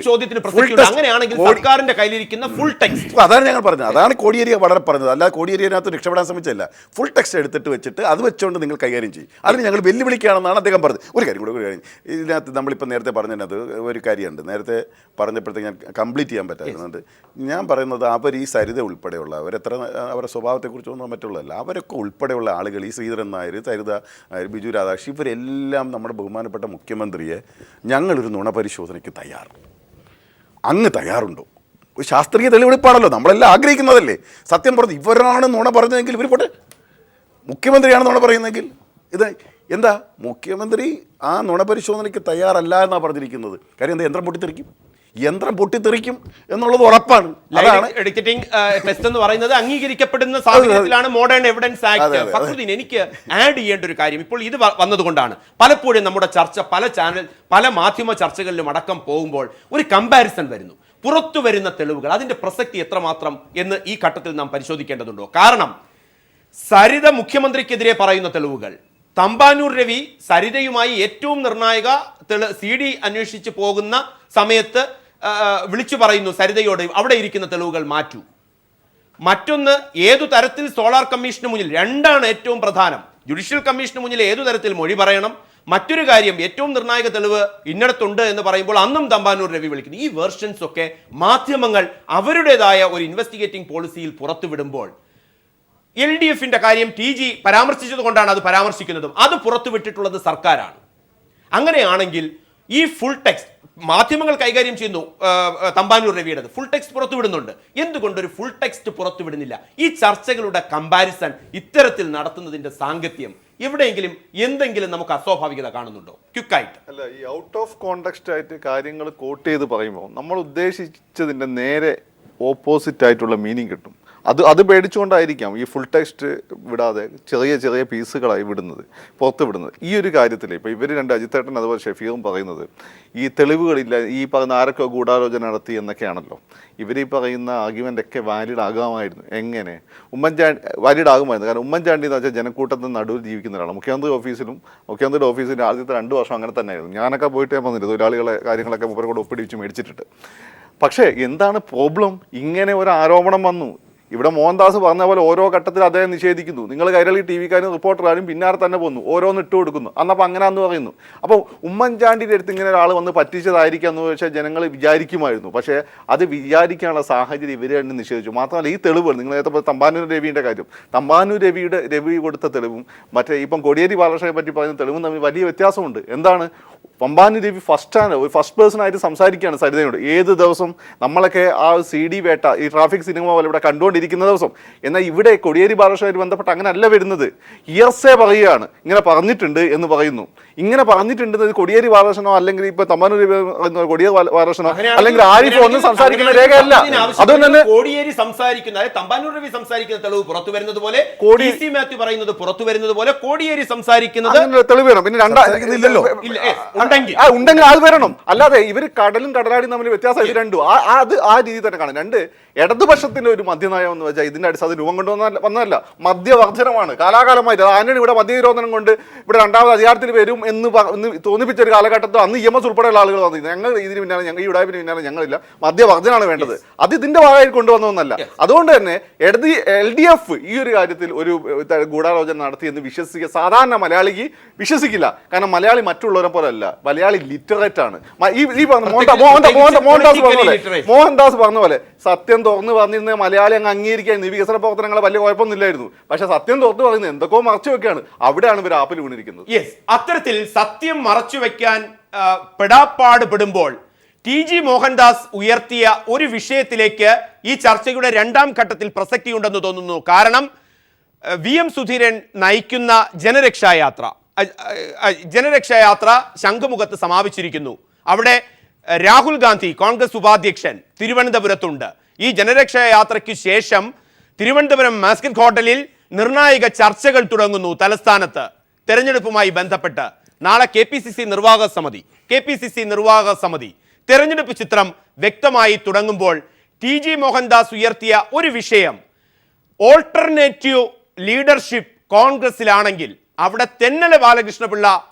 അങ്ങനെയാണെങ്കിൽ സർക്കാരിന്റെ കയ്യിലിരിക്കുന്ന ഫുൾ ടെക്സ്റ്റ്, അതാണ് ഞങ്ങൾ പറഞ്ഞത്. അതാണ് കോടിയേരി വളരെ പറഞ്ഞത്. അല്ലാതെ കോടിയേരിയതിനകത്ത് രക്ഷപ്പെടാൻ ശ്രമിച്ചല്ല. ഫുൾ ടെക്സ്റ്റ് എടുത്തിട്ട് വെച്ചിട്ട് അത് വെച്ചുകൊണ്ട് നിങ്ങൾ കൈകാര്യം ചെയ്യും. അതിന് ഞങ്ങൾ വെല്ലുവിളിക്കുകയാണെന്നാണ് അദ്ദേഹം പറഞ്ഞത്. ഒരു കാര്യം ഇതിനകത്ത് നമ്മളിപ്പോൾ നേരത്തെ പറഞ്ഞതിനകത്ത് ഒരു കാര്യമുണ്ട്. നേരത്തെ പറഞ്ഞപ്പോഴത്തേക്ക് ഞാൻ കംപ്ലീറ്റ് ചെയ്യാൻ പറ്റാറുണ്ട്. ഞാൻ പറയുന്നത് അവർ ഈ സരിത ഉൾപ്പെടെയുള്ള അവരെത്ര അവരുടെ സ്വഭാവത്തെക്കുറിച്ചൊന്നും മറ്റുള്ളതല്ല, അവരൊക്കെ ഉൾപ്പെടെയുള്ള ആളുകൾ, ഈ ശ്രീധരൻ നായർ, സരിത നായർ, ബിജു രാധാകൃഷ്ണൻ, ഇവരെല്ലാം നമ്മുടെ ബഹുമാനപ്പെട്ട മുഖ്യമന്ത്രിയെ ഞങ്ങളൊരു നുണപരിശോധനയ്ക്ക് അങ്ങ് തയ്യാറുണ്ടോ? ഒരു ശാസ്ത്രീയ തെളിവെടുപ്പാണല്ലോ നമ്മളെല്ലാം ആഗ്രഹിക്കുന്നതല്ലേ. സത്യം പറഞ്ഞു ഇവരാണ് നുണ പറഞ്ഞതെങ്കിൽ ഇവർ പോട്ടെ, മുഖ്യമന്ത്രിയാണ് നുണ പറയുന്നതെങ്കിൽ ഇത് എന്താ? മുഖ്യമന്ത്രി ആ നുണപരിശോധനയ്ക്ക് തയ്യാറല്ല എന്നാണ് പറഞ്ഞിരിക്കുന്നത്. കാര്യം എന്താ? യന്ത്രം പൊട്ടിത്തെറിക്കും എന്നുള്ളത് ഉറപ്പാണ്. അതാണ് എഡിറ്റിംഗ് ടെസ്റ്റ് എന്ന് പറയുന്നത് അംഗീകരിക്കപ്പെടുന്ന സാഹചര്യത്തിലാണ് മോഡേൺ എവിഡൻസ് ആക്ട്. ഫക്രുദ്ദീൻ, എനിക്ക് ആഡ് ചെയ്യേണ്ട ഒരു കാര്യം, ഇപ്പോൾ ഇത് വന്നതുകൊണ്ടാണ് പലപ്പോഴും നമ്മുടെ ചർച്ച പല മാധ്യമ ചർച്ചകളിലും അടക്കം പോകുമ്പോൾ ഒരു കമ്പാരിസൺ വരുന്നു. പുറത്തു വരുന്ന തെളിവുകൾ, അതിന്റെ പ്രസക്തി എത്രമാത്രം എന്ന് ഈ ഘട്ടത്തിൽ നാം പരിശോധിക്കേണ്ടതുണ്ടോ? കാരണം സരിത മുഖ്യമന്ത്രിക്കെതിരെ പറയുന്ന തെളിവുകൾ, തമ്പാനൂർ രവി സരിതയുമായി ഏറ്റവും നിർണായക CD അന്വേഷിച്ച് പോകുന്ന സമയത്ത് വിളിച്ചു പറയുന്നു സരിതയോട് അവിടെ ഇരിക്കുന്ന തെളിവുകൾ മാറ്റൂ. മറ്റൊന്ന്, ഏതു തരത്തിൽ സോളാർ കമ്മീഷന് മുന്നിൽ, രണ്ടാണ് ഏറ്റവും പ്രധാനം. ജുഡീഷ്യൽ കമ്മീഷന് മുന്നിൽ ഏതു തരത്തിൽ മൊഴി പറയണം. മറ്റൊരു കാര്യം, ഏറ്റവും നിർണായക തെളിവ് ഇന്നടത്തുണ്ട് എന്ന് പറയുമ്പോൾ അന്നും തമ്പാനൂർ രവി വിളിക്കുന്നു. ഈ വേർഷൻസ് ഒക്കെ മാധ്യമങ്ങൾ അവരുടേതായ ഒരു ഇൻവെസ്റ്റിഗേറ്റിംഗ് പോളിസിയിൽ പുറത്തുവിടുമ്പോൾ LDFന്റെ കാര്യം TG പരാമർശിച്ചത് കൊണ്ടാണ് അത് പരാമർശിക്കുന്നതും. അത് പുറത്തുവിട്ടിട്ടുള്ളത് സർക്കാരാണ്. അങ്ങനെയാണെങ്കിൽ ഈ ഫുൾ ടെക്സ്റ്റ് മാധ്യമങ്ങൾ കൈകാര്യം ചെയ്യുന്നു. തമ്പാനൂർ രവിയുടേത് ഫുൾ ടെക്സ്റ്റ് പുറത്തുവിടുന്നുണ്ട്. എന്തുകൊണ്ടൊരു ഫുൾ ടെക്സ്റ്റ് പുറത്തുവിടുന്നില്ല? ഈ ചർച്ചകളുടെ കമ്പാരിസൺ ഇത്തരത്തിൽ നടത്തുന്നതിന്റെ സാങ്കത്യം എവിടെയെങ്കിലും എന്തെങ്കിലും നമുക്ക് അസ്വാഭാവികത കാണുന്നുണ്ടോ? ക്വിക്കായിട്ട് അല്ല, ഈ ഔട്ട് ഓഫ് കോണ്ടെക്സ്റ്റ് ആയിട്ട് കാര്യങ്ങൾ കോട്ട് ചെയ്ത് പറയുമ്പോൾ നമ്മൾ ഉദ്ദേശിച്ചതിൻ്റെ നേരെ ഓപ്പോസിറ്റ് ആയിട്ടുള്ള മീനിങ് കിട്ടും. അത് പേടിച്ചുകൊണ്ടായിരിക്കാം ഈ ഫുൾ ടെക്സ്റ്റ് വിടാതെ ചെറിയ ചെറിയ പീസുകളായി പുറത്ത് വിടുന്നത്. ഈ ഒരു കാര്യത്തിൽ ഇപ്പോൾ ഇവർ രണ്ട്, അജിത്തേട്ടൻ അതുപോലെ ഷെഫീറും പറയുന്നത് ഈ തെളിവുകളില്ല, ഈ പറയുന്ന ആരൊക്കെ ഗൂഢാലോചന നടത്തി എന്നൊക്കെയാണല്ലോ. ഇവർ ഈ പറയുന്ന ആർഗ്യുമെൻ്റ് ഒക്കെ വാലിഡ് ആകാമായിരുന്നു. എങ്ങനെ? വാലിഡ് ആകുമായിരുന്നു. കാരണം ഉമ്മൻചാണ്ടി എന്ന് വെച്ചാൽ ജനക്കൂട്ടത്തിന് നടുവിൽ ജീവിക്കുന്ന ഒരാളാണ്. മുഖ്യമന്ത്രിയുടെ ഓഫീസിൻ്റെ ആദ്യത്തെ 2 വർഷം അങ്ങനെ തന്നെയായിരുന്നു. ഞാനൊക്കെ പോയിട്ട് ഞാൻ വന്നില്ല, തൊഴിലാളികളെ കാര്യങ്ങളൊക്കെ മൂപ്പരെ കൂടെ ഒപ്പിടിച്ച് മേടിച്ചിട്ടിട്ട്. പക്ഷേ എന്താണ് പ്രോബ്ലം? ഇങ്ങനെ ഒരു ആരോപണം വന്നു. ഇവിടെ മോഹൻദാസ് പറഞ്ഞ പോലെ ഓരോ ഘട്ടത്തിൽ അദ്ദേഹം നിഷേധിക്കുന്നു. നിങ്ങൾ കൈരളി TV-കാരും റിപ്പോർട്ടറാരും പിന്നാലെ തന്നെ പോന്നു, ഓരോന്ന് ഇട്ട് കൊടുക്കുന്നു. അന്നപ്പോൾ അങ്ങനെയാന്ന് പറയുന്നു. അപ്പോൾ ഉമ്മൻചാണ്ടിയുടെ അടുത്ത് ഇങ്ങനെ ഒരാൾ വന്ന് പറ്റിച്ചതായിരിക്കാം എന്ന് വെച്ചാൽ ജനങ്ങൾ വിചാരിക്കുമായിരുന്നു. പക്ഷേ അത് വിചാരിക്കാനുള്ള സാഹചര്യം ഇവർ തന്നെ നിഷേധിച്ചു. മാത്രമല്ല ഈ തെളിവുകൾ, നിങ്ങൾ നേരത്തെ തമ്പാനൂർ രവിയുടെ കാര്യം, തമ്പാനൂർ രവി കൊടുത്ത തെളിവും മറ്റേ ഇപ്പം കോടിയേരി ബാലകൃഷ്ണനെ പറ്റി പറയുന്ന തെളിവും തമ്മിൽ വലിയ വ്യത്യാസമുണ്ട്. എന്താണ്? തമ്പാനൂർ രവി ഫസ്റ്റ് പേഴ്സൺ ആയിട്ട് സംസാരിക്കുകയാണ് സരിതയോട്. ഏത് ദിവസം നമ്മളൊക്കെ ആ CD വേട്ട, ഈ ട്രാഫിക് സിനിമ പോലെ ഇവിടെ കണ്ടുകൊണ്ടിരിക്കുന്ന ദിവസം. എന്നാൽ ഇവിടെ കോടിയേരി ബാലകൃഷ്ണനായിട്ട് ബന്ധപ്പെട്ട് അങ്ങനെ അല്ല വരുന്നത്. ഇയർസേ പറയുകയാണ്, ഇങ്ങനെ പറഞ്ഞിട്ടുണ്ട് എന്ന് പറയുന്നു. ഇങ്ങനെ പറഞ്ഞിട്ടുണ്ടെന്ന് കോടിയേരി ബാലകൃഷ്ണനോ അല്ലെങ്കിൽ ഇപ്പൊ തമ്പാനൂർ രവി കോടിയേരി ബാലകൃഷ്ണനോ അല്ലെങ്കിൽ ആരിഫോ ഒന്നും സംസാരിക്കുന്ന രേഖയല്ല. അതുകൊണ്ട് തന്നെ കോടിയേരി സംസാരിക്കുന്ന, തമ്പാനൂർ രവി സംസാരിക്കുന്ന തെളിവ് പുറത്തു വരുന്നത് പോലെ, TC മാത്യു പറയുന്നത് പുറത്തു വരുന്നത് പോലെ കോടിയേരി സംസാരിക്കുന്നത് തെളിവ് വേണം. പിന്നെ രണ്ടായില്ലല്ലോ, ഉണ്ടെങ്കിൽ അത് വരണം. അല്ലാതെ ഇവർ കടലും കടലാടിയും തമ്മിൽ വ്യത്യാസം ഇത് രണ്ടും ആ രീതി തന്നെ കാണും. രണ്ട്, ഇടതുപക്ഷത്തിന്റെ ഒരു മദ്യനയം എന്ന് വെച്ചാൽ ഇതിന്റെ അടിസ്ഥാനത്തിൽ രൂപം കൊണ്ടുവന്നതല്ല, മദ്യവർദ്ധനമാണ്. കാലാകാലമായിട്ട് ആന്റണി ഇവിടെ മദ്യനിരോധനം കൊണ്ട് ഇവിടെ രണ്ടാമത് അധികാരത്തിൽ വരും എന്ന് തോന്നിപ്പിച്ച ഒരു കാലഘട്ടത്തിൽ അന്ന് EMS ഉൾപ്പെടെയുള്ള ആളുകൾ വന്നിരുന്നു. ഞങ്ങൾ ഇതിന് പിന്നാലെ, ഞങ്ങൾ ഈ ഉടായ്പിന് പിന്നാലെ ഞങ്ങളില്ല, മദ്യവർദ്ധനാണ് വേണ്ടത്. അത് ഇതിന്റെ ഭാഗമായി കൊണ്ടുവന്നതൊന്നല്ല. അതുകൊണ്ട് തന്നെ LDF ഈ ഒരു കാര്യത്തിൽ ഒരു ഗൂഢാലോചന നടത്തി എന്ന് സാധാരണ മലയാളിക്ക് വിശ്വസിക്കില്ല. കാരണം മലയാളി മറ്റുള്ളവരെ പോലെ അല്ല, മലയാളി ലിറ്ററേറ്റ് ആണ്. മോഹൻദാസ് പറഞ്ഞ പോലെ സത്യം തുറന്നു പറഞ്ഞിരുന്ന മലയാളി അങ്ങ് അംഗീകരിക്കാൻ ഈ വികസന പ്രവർത്തനങ്ങളെ വലിയ കുഴപ്പമൊന്നുമില്ലായിരുന്നു. പക്ഷെ സത്യം തുറന്നു പറയുന്നത് എന്തൊക്കെയോ മറച്ചു വെക്കുകയാണ്. അവിടെയാണ് ഇവർ ആപ്പിൽ വീണിരിക്കുന്നത്. യെസ്, അത്തരത്തിൽ സത്യം മറച്ചു വെക്കാൻ പെടാപ്പാട് പെടുമ്പോൾ TG മോഹൻദാസ് ഉയർത്തിയ ഒരു വിഷയത്തിലേക്ക് ഈ ചർച്ചയുടെ രണ്ടാം ഘട്ടത്തിൽ പ്രസക്തിയുണ്ടെന്ന് തോന്നുന്നു. കാരണം VM സുധീരൻ നയിക്കുന്ന ജനരക്ഷായാത്ര ശംഖുമുഖത്ത് സമാപിച്ചിരിക്കുന്നു. അവിടെ രാഹുൽ ഗാന്ധി കോൺഗ്രസ് ഉപാധ്യക്ഷൻ തിരുവനന്തപുരത്തുണ്ട്. ഈ ജനരക്ഷായാത്രയ്ക്ക് ശേഷം തിരുവനന്തപുരം മാസ്കറ്റ് ഹോട്ടലിൽ നിർണായക ചർച്ചകൾ തുടങ്ങുന്നു. തലസ്ഥാനത്ത് തെരഞ്ഞെടുപ്പുമായി ബന്ധപ്പെട്ട് നാളെ KPCC നിർവാഹക സമിതി തെരഞ്ഞെടുപ്പ് ചിത്രം വ്യക്തമായി തുടങ്ങുമ്പോൾ TG മോഹൻദാസ് ഉയർത്തിയ ഒരു വിഷയം, ഓൾട്ടർനേറ്റീവ് ലീഡർഷിപ്പ് കോൺഗ്രസിലാണെങ്കിൽ അവിടെ തെന്നല ബാലകൃഷ്ണപിള്ള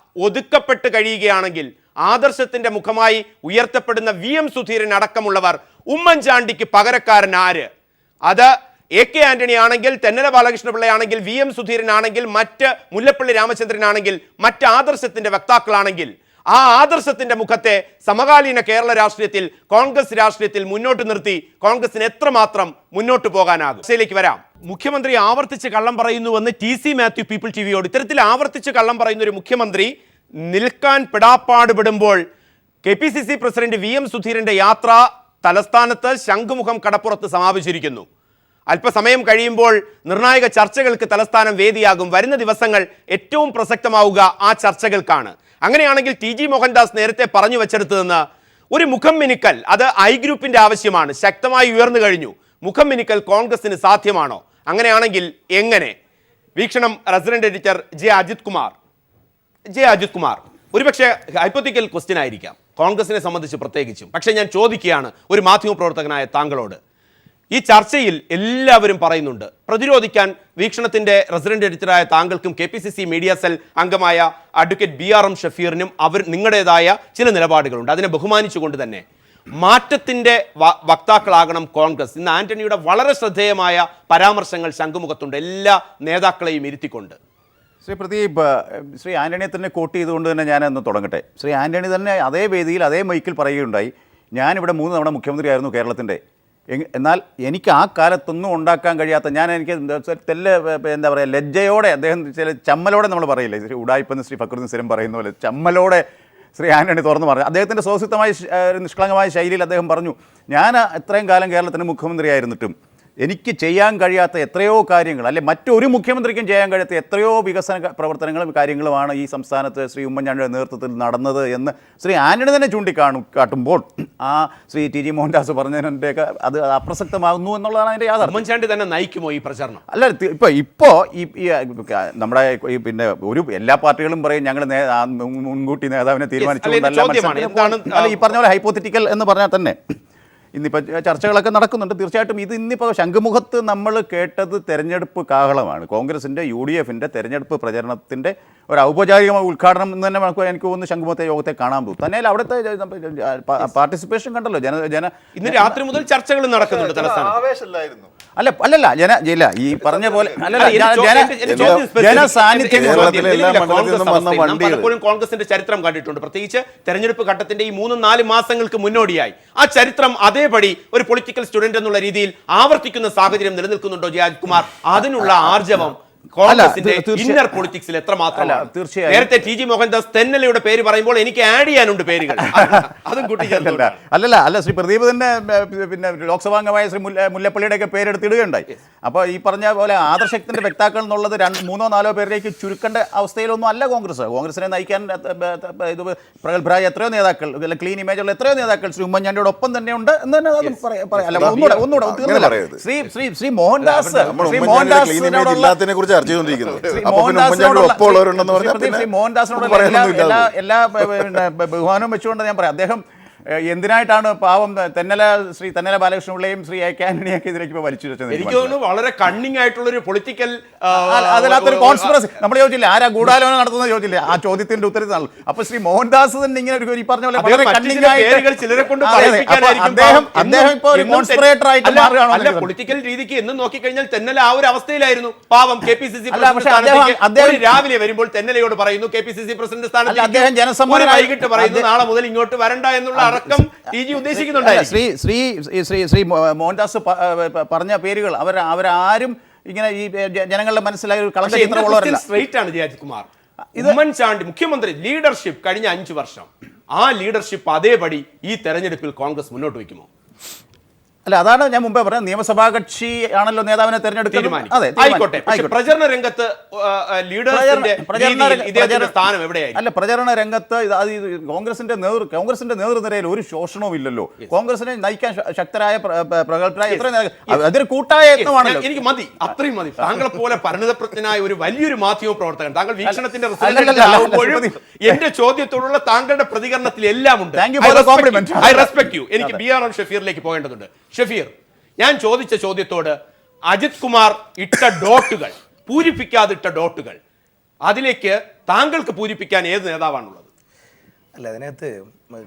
ഒതുക്കപ്പെട്ട് കഴിയുകയാണെങ്കിൽ ആദർശത്തിന്റെ മുഖമായി ഉയർത്തപ്പെടുന്ന VM സുധീരൻ അടക്കമുള്ളവർ ഉമ്മൻചാണ്ടിക്ക് പകരക്കാരൻ ആര്? അത് AK ആന്റണി ആണെങ്കിൽ, തെന്നല ബാലകൃഷ്ണപിള്ളയാണെങ്കിൽ, VM സുധീരൻ ആണെങ്കിൽ, മറ്റ് മുല്ലപ്പള്ളി രാമചന്ദ്രനാണെങ്കിൽ, മറ്റ് ആദർശത്തിന്റെ വക്താക്കളാണെങ്കിൽ ആ ആദർശത്തിന്റെ മുഖത്തെ സമകാലീന കേരള രാഷ്ട്രീയത്തിൽ, കോൺഗ്രസ് രാഷ്ട്രീയത്തിൽ മുന്നോട്ട് നിർത്തി കോൺഗ്രസിന് എത്രമാത്രം മുന്നോട്ട് പോകാനാകും? ിലേക്ക് വരാം. മുഖ്യമന്ത്രി ആവർത്തിച്ച് കള്ളം പറയുന്നുവെന്ന് TC മാത്യു പീപ്പിൾ TVയോട്. ഇത്തരത്തിൽ ആവർത്തിച്ച് കള്ളം പറയുന്ന ഒരു മുഖ്യമന്ത്രി നിൽക്കാൻ പെടാപ്പാട് പെടുമ്പോൾ KPCC പ്രസിഡന്റ് VM സുധീരന്റെ യാത്ര തലസ്ഥാനത്ത് ശംഖുമുഖം കടപ്പുറത്ത് സമാപിച്ചിരിക്കുന്നു. അല്പസമയം കഴിയുമ്പോൾ നിർണായക ചർച്ചകൾക്ക് തലസ്ഥാനം വേദിയാകും. വരുന്ന ദിവസങ്ങൾ ഏറ്റവും പ്രസക്തമാവുക ആ ചർച്ചകൾക്കാണ്. അങ്ങനെയാണെങ്കിൽ TG മോഹൻദാസ് നേരത്തെ പറഞ്ഞു വെച്ചെടുത്തതെന്ന് ഒരു മുഖം മിനുക്കൽ, അത് I ഗ്രൂപ്പിന്റെ ആവശ്യമാണ്, ശക്തമായി ഉയർന്നു കഴിഞ്ഞു. മുഖം മിനുക്കൽ കോൺഗ്രസിന് സാധ്യമാണോ? അങ്ങനെയാണെങ്കിൽ എങ്ങനെ? Veekshanam resident editor J Ajith Kumar. ഒരുപക്ഷെ ഹൈപ്പോത്തിക്കൽ ക്വസ്റ്റ്യൻ ആയിരിക്കാം കോൺഗ്രസിനെ സംബന്ധിച്ച് പ്രത്യേകിച്ചും. പക്ഷേ ഞാൻ ചോദിക്കുകയാണ് ഒരു മാധ്യമപ്രവർത്തകനായ താങ്കളോട്. ഈ ചർച്ചയിൽ എല്ലാവരും പറയുന്നുണ്ട്, പ്രതിരോധിക്കാൻ വീക്ഷണത്തിന്റെ റെസിഡന്റ് എഡിറ്ററായ താങ്കൾക്കും KPCC മീഡിയ സെൽ അംഗമായ അഡ്വക്കേറ്റ് BRM ഷഫീറിനും നിങ്ങളുടേതായ ചില നിലപാടുകളുണ്ട്. അതിനെ ബഹുമാനിച്ചുകൊണ്ട് തന്നെ മാറ്റത്തിന്റെ വക്താക്കളാകണം കോൺഗ്രസ്. ഇന്ന് ആന്റണിയുടെ വളരെ ശ്രദ്ധേയമായ പരാമർശങ്ങൾ ശംഖുമുഖത്തുണ്ട്, എല്ലാ നേതാക്കളെയും ഇരുത്തിക്കൊണ്ട്. ശ്രീ പ്രദീപ്, ശ്രീ ആന്റണിയെ തന്നെ കോട്ട് ചെയ്തുകൊണ്ട് തന്നെ ഞാനൊന്ന് തുടങ്ങട്ടെ. ശ്രീ ആന്റണി തന്നെ അതേ വേദിയിൽ അതേ മൈക്കിൽ പറയുകയുണ്ടായി, ഞാനിവിടെ 3 തവണ മുഖ്യമന്ത്രിയായിരുന്നു കേരളത്തിൻ്റെ, എന്നാൽ എനിക്ക് ആ കാലത്തൊന്നും ഉണ്ടാക്കാൻ കഴിയാത്ത, എനിക്ക് എന്താ പറയുക, ലജ്ജയോടെ അദ്ദേഹം ചില ചമ്മലോടെ നമ്മൾ പറയില്ലേ, ശ്രീ ഉടായിപ്പെന്ന് ശ്രീ ഫക്രുദ്ദീൻ സ്ഥിരം പറയുന്ന പോലെ ചമ്മലോടെ ശ്രീ ആന്റണി തുറന്നു പറഞ്ഞു. അദ്ദേഹത്തിൻ്റെ സ്വസിദ്ധമായ നിഷ്കളങ്കമായ ശൈലിയിൽ അദ്ദേഹം പറഞ്ഞു, ഞാൻ ഇത്രയും കാലം കേരളത്തിന് മുഖ്യമന്ത്രിയായിരുന്നിട്ടും എനിക്ക് ചെയ്യാൻ കഴിയാത്ത എത്രയോ കാര്യങ്ങൾ, അല്ലെ മറ്റൊരു മുഖ്യമന്ത്രിക്കും ചെയ്യാൻ കഴിയാത്ത എത്രയോ വികസന പ്രവർത്തനങ്ങളും കാര്യങ്ങളുമാണ് ഈ സംസ്ഥാനത്ത് ശ്രീ ഉമ്മൻചാണ്ടിയുടെ നേതൃത്വത്തിൽ നടന്നത് എന്ന് ശ്രീ ആന്റണി തന്നെ കാട്ടുമ്പോൾ ആ ശ്രീ TG മോഹൻദാസ് പറഞ്ഞതിൻ്റെയൊക്കെ അത് അപ്രസക്തമാകുന്നു എന്നുള്ളതാണ് അതിൻ്റെ യാഥാർത്ഥ്യം. ഉമ്മൻചാണ്ടി തന്നെ നയിക്കുമോ ഈ പ്രചരണം? അല്ല, ഇപ്പോൾ നമ്മുടെ പിന്നെ എല്ലാ പാർട്ടികളും പറയും ഞങ്ങൾ മുൻകൂട്ടി നേതാവിനെ തീരുമാനിച്ചുകൊണ്ടല്ല, ഈ പറഞ്ഞ പോലെ ഹൈപ്പോത്തറ്റിക്കൽ എന്ന് പറഞ്ഞാൽ തന്നെ ഇന്നിപ്പോൾ ചർച്ചകളൊക്കെ നടക്കുന്നുണ്ട്. തീർച്ചയായിട്ടും ഇത് ഇന്നിപ്പോൾ ശംഖുമുഖത്ത് നമ്മൾ കേട്ടത് തെരഞ്ഞെടുപ്പ് കാഹളമാണ്. കോൺഗ്രസിൻ്റെ UDFിൻ്റെ തെരഞ്ഞെടുപ്പ് പ്രചരണത്തിൻ്റെ ഒരു ഔപചാരികമായ ഉദ്ഘാടനം എന്ന് തന്നെ എനിക്ക് തോന്നുന്നു ശംഖുമുഖത്തെ യോഗത്തെ കാണാൻ പോകും. തന്നെ അവിടുത്തെ പാർട്ടിസിപ്പേഷൻ കണ്ടല്ലോ. ഇന്ന് രാത്രി മുതൽ ചർച്ചകൾ നടക്കുന്നുണ്ട് തലസ്ഥാനത്ത്. അല്ലല്ല ഈ പറഞ്ഞ പോലെ പലപ്പോഴും കോൺഗ്രസിന്റെ ചരിത്രം കണ്ടിട്ടുണ്ട്, പ്രത്യേകിച്ച് തെരഞ്ഞെടുപ്പ് ഘട്ടത്തിന്റെ ഈ 3-4 മാസങ്ങൾക്ക് മുന്നോടിയായി ആ ചരിത്രം അതേപടി ഒരു പൊളിറ്റിക്കൽ സ്റ്റുഡന്റ് എന്നുള്ള രീതിയിൽ ആവർത്തിക്കുന്ന സാഹചര്യം നിലനിൽക്കുന്നുണ്ടോ ജയരാജ് കുമാർ? അതിനുള്ള ആർജവം കോൺഗ്രസിന്റെ ഇന്നർ പൊളിറ്റിക്സിൽ എത്രമാത്രമാണ്? തീർച്ചയായും നേരത്തെ TG മോഹൻദാസ് തെന്നലയുടെ പേര് പറയുമ്പോൾ എനിക്ക് ആഡ് ചെയ്യാനുണ്ട് പേരുകൾ, അതും കൂട്ടിച്ചേർത്തില്ല. അല്ല ശ്രീ പ്രദീപ് തന്നെ പിന്നെ ലോക്സഭാംഗമായ ശ്രീ മുല്ലപ്പള്ളിയുടെയൊക്കെ പേരെടുത്തിടുകയുണ്ടായി. അപ്പോൾ ഈ പറഞ്ഞ പോലെ ആദർശത്തിന്റെ വ്യക്താക്കൾ എന്നുള്ളത് 3-4 പേരിലേക്ക് ചുരുക്കേണ്ട അവസ്ഥയിലൊന്നും അല്ല കോൺഗ്രസിനെ നയിക്കാൻ ഇത് പ്രഗത്ഭരായ എത്രയോ നേതാക്കൾ, ക്ലീൻ ഇമേജുള്ള എത്രയോ നേതാക്കൾ ശ്രീ ഉമ്മൻചാണ്ടിയോടൊപ്പം തന്നെ ഉണ്ട് എന്ന് തന്നെ ഒന്നുകൂടെ ശ്രീ മോഹൻദാസിനോടുള്ള എല്ലാ ബഹുമാനവും വെച്ചുകൊണ്ട് ഞാൻ പറയാം, അദ്ദേഹം എന്തിനായിട്ടാണ് പാവം ശ്രീ തെന്നല ബാലകൃഷ്ണപിള്ളയും ശ്രീ AK ആന്റണിയൊക്കെ ഇതിലേക്ക് ഇപ്പോൾ വലിച്ചു വെച്ചത്? എനിക്ക് തോന്നുന്നു വളരെ കണ്ണിങ് ആയിട്ടുള്ള ഒരു പൊളിറ്റിക്കൽ അതിനകത്തൊരു കോൺസ്പിറസി. നമ്മൾ ചോദിച്ചില്ല ആരാ ഗൂഢാലോചന നടത്തുന്നത് ചോദിച്ചില്ല, ആ ചോദ്യത്തിന്റെ ഉത്തരത്തിൽ. അപ്പൊ ശ്രീ മോഹൻദാസ് തന്നെ ഇങ്ങനെ ഈ പറഞ്ഞ പോലെ ചിലരെ കൊണ്ട് പൊളിറ്റിക്കൽ രീതിക്ക് എന്നും നോക്കിക്കഴിഞ്ഞാൽ തെന്നല ആ ഒരു അവസ്ഥയിലായിരുന്നു. പാവം KPCC രാവിലെ വരുമ്പോൾ തെന്നലയോട് പറയുന്നു KPCC പ്രസിഡന്റ് സ്ഥാനത്ത്, വൈകിട്ട് പറയുന്നു നാളെ മുതൽ ഇങ്ങോട്ട് വരണ്ട എന്നുള്ള അടക്കം ടി ജി ഉദ്ദേശിക്കുന്നുണ്ടായിരുന്നു. ശ്രീ മോഹൻദാസ് പറഞ്ഞ പേരുകൾ അവരാരും ഇങ്ങനെ ഈ ജനങ്ങളുടെ മനസ്സിലായ ഒരു കളങ്ക ചിത്രമുള്ളവരല്ല. സ്ട്രൈറ്റ് ആണ് ജയകുമാർ. ഉമ്മൻചാണ്ടി മുഖ്യമന്ത്രി ലീഡർഷിപ്പ് കഴിഞ്ഞ 5 വർഷം, ആ ലീഡർഷിപ്പ് അതേപടി ഈ തെരഞ്ഞെടുപ്പിൽ കോൺഗ്രസ് മുന്നോട്ട് വയ്ക്കുമോ? അല്ല, അതാണ് ഞാൻ മുമ്പേ പറഞ്ഞത്. നിയമസഭാ കക്ഷി ആണല്ലോ നേതാവിനെ തെരഞ്ഞെടുക്കുന്നത്. അതെ, ആയിക്കോട്ടെ. പ്രചരണ രംഗത്ത് സ്ഥാനം എവിടെയായി? അല്ല, പ്രചരണ രംഗത്ത് കോൺഗ്രസിന്റെ നേതൃനിരയിൽ ഒരു ശോഷണവും ഇല്ലല്ലോ. കോൺഗ്രസിനെ നയിക്കാൻ ശക്തരായ പ്രഗത്ഭരായ അതൊരു കൂട്ടായ യത്നമാണല്ലോ. എനിക്ക് മതി, അത്രയും മതി. താങ്കളെ പോലെ പരിണിതപ്രജ്ഞനായ ഒരു വലിയൊരു മാധ്യമ പ്രവർത്തകൻ, താങ്കൾ വീക്ഷണത്തിന്റെ എന്റെ ചോദ്യത്തോടുള്ള താങ്കളുടെ പ്രതികരണത്തിൽ എല്ലാം ഉണ്ട്. I respect you. എനിക്ക് BRM ഷഫീറിലേക്ക് പോകേണ്ടതുണ്ട്. ഷഫീർ, ഞാൻ ചോദിച്ച ചോദ്യത്തോട് അജിത് കുമാർ ഇട്ട ഡോട്ടുകൾ, പൂരിപ്പിക്കാതിട്ട ഡോട്ടുകൾ, അതിലേക്ക് താങ്കൾക്ക് പൂരിപ്പിക്കാൻ ഏത് നേതാവാണുള്ളത്? അല്ല, അതിനകത്ത്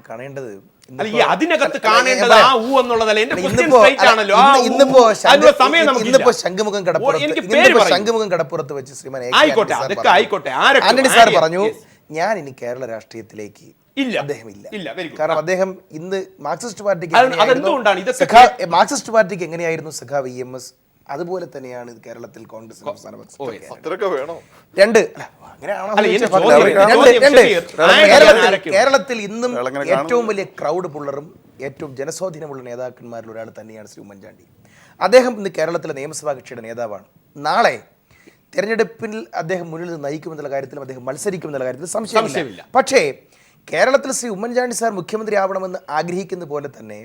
കാണേണ്ടത് അല്ല, ഈ അതിനകത്ത് കാണേണ്ടത് ആ ഊ എന്നുള്ളതല്ല. എന്റെ ക്വസ്റ്റ്യൻ സ്ട്രൈറ്റ് ആണല്ലോ. ഇന്നിപ്പോ ശംഖുമുഖം കടപ്പുറത്ത് വെച്ച് ശ്രീമാൻ ആയിക്കോട്ടെ, അതൊക്കെ ആയിക്കോട്ടെ. ആന്റണി സാർ പറഞ്ഞു, ഞാൻ ഇനി കേരള രാഷ്ട്രീയത്തിലേക്ക് ഇല്ല, അദ്ദേഹം ഇല്ല. കാരണം അദ്ദേഹം ഇന്ന് മാർക്സിസ്റ്റ് പാർട്ടിക്ക് എങ്ങനെയായിരുന്നു സഖാവ് EMS, അതുപോലെ തന്നെയാണ് കേരളത്തിൽ കോൺഗ്രസ് കേരളത്തിൽ ഇന്നും ഏറ്റവും വലിയ ക്രൗഡ് പുള്ളറും ഏറ്റവും ജനസ്വാധീനമുള്ള നേതാക്കന്മാരിൽ ഒരാൾ തന്നെയാണ് ശ്രീ ഉമ്മൻചാണ്ടി. അദ്ദേഹം ഇന്ന് കേരളത്തിലെ നിയമസഭാ കക്ഷിയുടെ നേതാവാണ്. നാളെ തെരഞ്ഞെടുപ്പിൽ അദ്ദേഹം മുന്നിൽ നയിക്കുമെന്നുള്ള കാര്യത്തിലും അദ്ദേഹം മത്സരിക്കുമെന്നുള്ള കാര്യത്തിൽ സംശയമില്ല. പക്ഷേ കേരളത്തിൽ ശ്രീ ഉമ്മൻചാണ്ടി സാർ മുഖ്യമന്ത്രി ആവണമെന്ന് ആഗ്രഹിക്കുന്ന പോലെ തന്നെ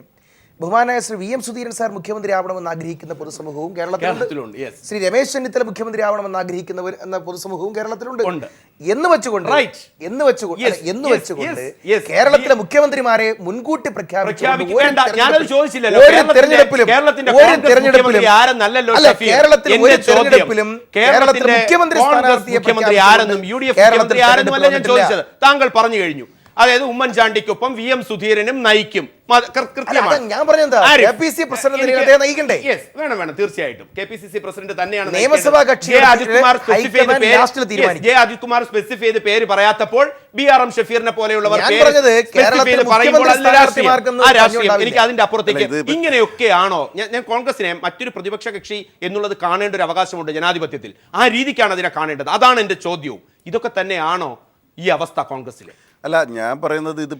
ബഹുമാനായ ശ്രീ VM സുധീരൻ സാർ മുഖ്യമന്ത്രി ആവണമെന്ന് ആഗ്രഹിക്കുന്ന പൊതുസമൂഹവും കേരളത്തിലുണ്ട്. ശ്രീ രമേശ് ചെന്നിത്തല മുഖ്യമന്ത്രി ആവണമെന്ന് ആഗ്രഹിക്കുന്നവർ എന്ന പൊതുസമൂഹവും കേരളത്തിലുണ്ട്. എന്ന് വെച്ചുകൊണ്ട് കേരളത്തിലെ മുഖ്യമന്ത്രിമാരെ മുൻകൂട്ടി പ്രഖ്യാപിച്ചുകൊണ്ട് കേരളത്തിലെ മുഖ്യമന്ത്രി സ്ഥാനാർത്ഥിയെ താങ്കൾ പറഞ്ഞു കഴിഞ്ഞു. അതായത് ഉമ്മൻചാണ്ടിക്കൊപ്പം VM സുധീരനും നയിക്കും. ഞാൻ പറഞ്ഞെന്താ, KPCC പ്രസിഡന്റ് നയിക്കണ്ടേ? വേണം, തീർച്ചയായിട്ടും KPCC പ്രസിഡന്റ് തന്നെയാണ്. നിയമസഭാ കക്ഷി അജിത് കുമാർ സ്പെസിഫൈ ചെയ്ത് പേര് പറയാത്തപ്പോൾ BRM ഷഫീറിനെ പോലെയുള്ളവർ എനിക്ക് അതിന്റെ അപ്പുറത്തേക്ക് ഇങ്ങനെയൊക്കെയാണോ? ഞാൻ കോൺഗ്രസിനെ മറ്റൊരു പ്രതിപക്ഷ കക്ഷി എന്നുള്ളത് കാണേണ്ട ഒരു അവകാശമുണ്ട് ജനാധിപത്യത്തിൽ. ആ രീതിക്കാണ് അതിനെ കാണേണ്ടത്. അതാണ് എന്റെ ചോദ്യവും. ഇതൊക്കെ തന്നെയാണോ ഈ അവസ്ഥ കോൺഗ്രസിൽ? അല്ല, ഞാൻ പറയുന്നത് ഇത്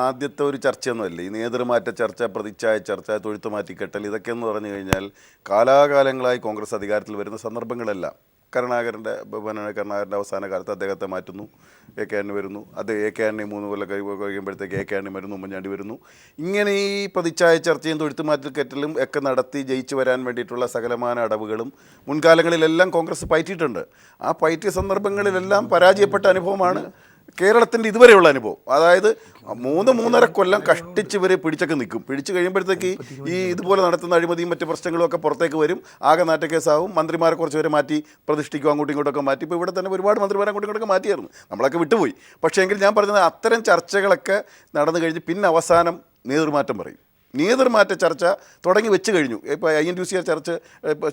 ആദ്യത്തെ ഒരു ചർച്ചയൊന്നുമല്ല. ഈ നേതൃമാറ്റ ചർച്ച, പ്രതിച്ഛായ ചർച്ച, തൊഴുത്തു മാറ്റിക്കെട്ടൽ, ഇതൊക്കെ എന്ന് പറഞ്ഞു കഴിഞ്ഞാൽ കാലാകാലങ്ങളായി കോൺഗ്രസ് അധികാരത്തിൽ വരുന്ന സന്ദർഭങ്ങളെല്ലാം. കരുണാകരൻ്റെ അവസാന കാലത്ത് അദ്ദേഹത്തെ മാറ്റുന്നു, AK ആന്റണി വരുന്നു. അത് AK ആന്റണി 3 കൊല്ലം കഴിയുമ്പോഴത്തേക്ക് AK ആന്റണി വരുന്നു, ഉമ്മൻചാണ്ടി വരുന്നു. ഇങ്ങനെ ഈ പ്രതിച്ഛായ ചർച്ചയും തൊഴുത്തുമാറ്റൽക്കെറ്റലും ഒക്കെ നടത്തി ജയിച്ചു വരാൻ വേണ്ടിയിട്ടുള്ള സകലമാന അടവുകളും മുൻകാലങ്ങളിലെല്ലാം കോൺഗ്രസ് പയറ്റിയിട്ടുണ്ട്. ആ പയറ്റിയ സന്ദർഭങ്ങളിലെല്ലാം പരാജയപ്പെട്ട അനുഭവമാണ് കേരളത്തിൻ്റെ ഇതുവരെയുള്ള അനുഭവം. അതായത് 3-3.5 കൊല്ലം കഷ്ടിച്ച് ഇവർ പിടിച്ചൊക്കെ നിൽക്കും. പിടിച്ചു കഴിയുമ്പോഴത്തേക്ക് ഈ ഇതുപോലെ നടത്തുന്ന അഴിമതിയും മറ്റ് പ്രശ്നങ്ങളും ഒക്കെ പുറത്തേക്ക് വരും. ആകെ നാറ്റക്കേസാവും. മന്ത്രിമാരെ കുറച്ച് പേരെ മാറ്റി പ്രതിഷ്ഠിക്കും, അങ്ങോട്ടും ഇങ്ങോട്ടൊക്കെ മാറ്റി. ഇപ്പോൾ ഇവിടെ തന്നെ ഒരുപാട് മന്ത്രിമാരെ അങ്ങോട്ടും ഇങ്ങോട്ടൊക്കെ മാറ്റിയായിരുന്നു. നമ്മളൊക്കെ വിട്ടുപോയി. പക്ഷേ എങ്കിൽ ഞാൻ പറഞ്ഞത് അത്തരം ചർച്ചകളൊക്കെ നടന്നു കഴിഞ്ഞ് പിന്നെ അവസാനം നേതൃമാറ്റം പറയും. നേതൃമാറ്റ ചർച്ച തുടങ്ങി വെച്ച് കഴിഞ്ഞു. ഇപ്പോൾ INTUCR ചർച്ച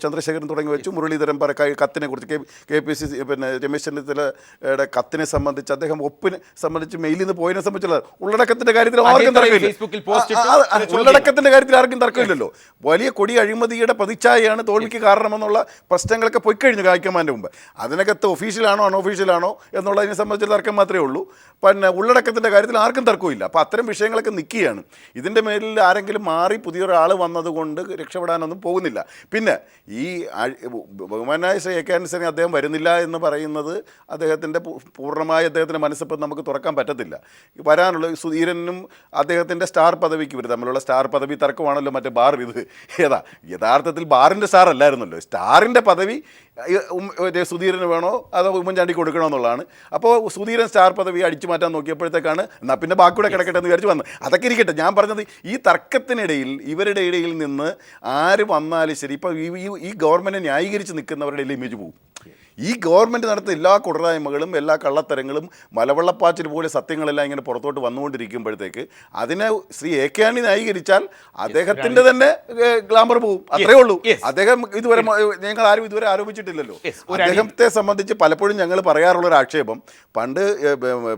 ചന്ദ്രശേഖരൻ തുടങ്ങി വെച്ചു. മുരളീധരൻ കത്തിനെ കുറിച്ച് KPCC രമേശ് ചെന്നിത്തലയുടെ കത്തിനെ സംബന്ധിച്ച്, അദ്ദേഹം ഒപ്പിനെ സംബന്ധിച്ച് മെയിലിൽ നിന്ന് പോയതിനെ സംബന്ധിച്ചുള്ള ഉള്ളടക്കത്തിൻ്റെ കാര്യത്തിൽ ആർക്കും തർക്കമില്ല. ഉള്ളടക്കത്തിൻ്റെ കാര്യത്തിൽ ആർക്കും തർക്കമില്ലല്ലോ. വലിയ കൊടി അഴിമതിയുടെ പ്രതിച്ഛായയാണ് തോൽവിക്ക് കാരണമെന്നുള്ള പ്രശ്നങ്ങളൊക്കെ പൊയ്ക്കഴിഞ്ഞു ഹൈക്കമാൻഡിന് മുമ്പ്. അതിനകത്ത് ഒഫീഷ്യലാണോ അൺഒഫീഷ്യലാണോ എന്നുള്ളതിനെ സംബന്ധിച്ചുള്ള തർക്കം മാത്രമേ ഉള്ളൂ. പിന്നെ ഉള്ളടക്കത്തിൻ്റെ കാര്യത്തിൽ ആർക്കും തർക്കമില്ല. അപ്പോൾ അത്തരം വിഷയങ്ങളൊക്കെ നിൽക്കുകയാണ്. ഇതിൻ്റെ മേലിൽ ആരെങ്കിലും മാറി പുതിയൊരാൾ വന്നതുകൊണ്ട് രക്ഷപ്പെടാനൊന്നും പോകുന്നില്ല. പിന്നെ ഈ ബഹുമാനായ ശ്രീ AK ആന്റണി അദ്ദേഹം വരുന്നില്ല എന്ന് പറയുന്നത് അദ്ദേഹത്തിൻ്റെ പൂർണ്ണമായ അദ്ദേഹത്തിൻ്റെ മനസ്സിപ്പം നമുക്ക് തുറക്കാൻ പറ്റത്തില്ല. വരാനുള്ള സുധീരനും അദ്ദേഹത്തിൻ്റെ സ്റ്റാർ പദവിക്ക് വരും തമ്മിലുള്ള സ്റ്റാർ പദവി തർക്കമാണല്ലോ മറ്റേ ബാർ. ഇത് യഥാർത്ഥത്തിൽ ബാറിൻ്റെ സ്റ്റാർ അല്ലായിരുന്നല്ലോ. സ്റ്റാറിൻ്റെ പദവി സുധീരന് വേണോ അതോ ഉമ്മൻചാണ്ടിക്ക് കൊടുക്കണോ എന്നുള്ളതാണ്. അപ്പോൾ സുധീരൻ സ്റ്റാർ പദവി അടിച്ചു മാറ്റാൻ നോക്കിയപ്പോഴത്തേക്കാണ് എന്നാൽ പിന്നെ ബാക്കിയൂടെ കിടക്കട്ടെ എന്ന് വിചാരിച്ച് വന്നത്. അതൊക്കെ ഇരിക്കട്ടെ. ഞാൻ പറഞ്ഞത് ഈ തർക്കത്തിനിടയിൽ ഇവരുടെ ഇടയിൽ നിന്ന് ആര് വന്നാലും ശരി, ഇപ്പോൾ ഈ ഗവൺമെൻറ് ന്യായീകരിച്ച് നിൽക്കുന്നവരുടെ ഇമേജ് പോകും. ഈ ഗവൺമെൻറ് നടത്തുന്ന എല്ലാ കുടരായ്മകളും എല്ലാ കള്ളത്തരങ്ങളും മലവെള്ളപ്പാച്ചിൽ പോലെ സത്യങ്ങളെല്ലാം ഇങ്ങനെ പുറത്തോട്ട് വന്നുകൊണ്ടിരിക്കുമ്പോഴത്തേക്ക് അതിനെ ശ്രീ എ കെ ആന്റണി ന്യായീകരിച്ചാൽ അദ്ദേഹത്തിൻ്റെ തന്നെ ഗ്ലാമർ പോകും. അത്രേ ഉള്ളൂ. അദ്ദേഹം ഇതുവരെ ഞങ്ങൾ ആരും ഇതുവരെ ആരോപിച്ചിട്ടില്ലല്ലോ. അദ്ദേഹത്തെ സംബന്ധിച്ച് പലപ്പോഴും ഞങ്ങൾ പറയാറുള്ളൊരു ആക്ഷേപം, പണ്ട്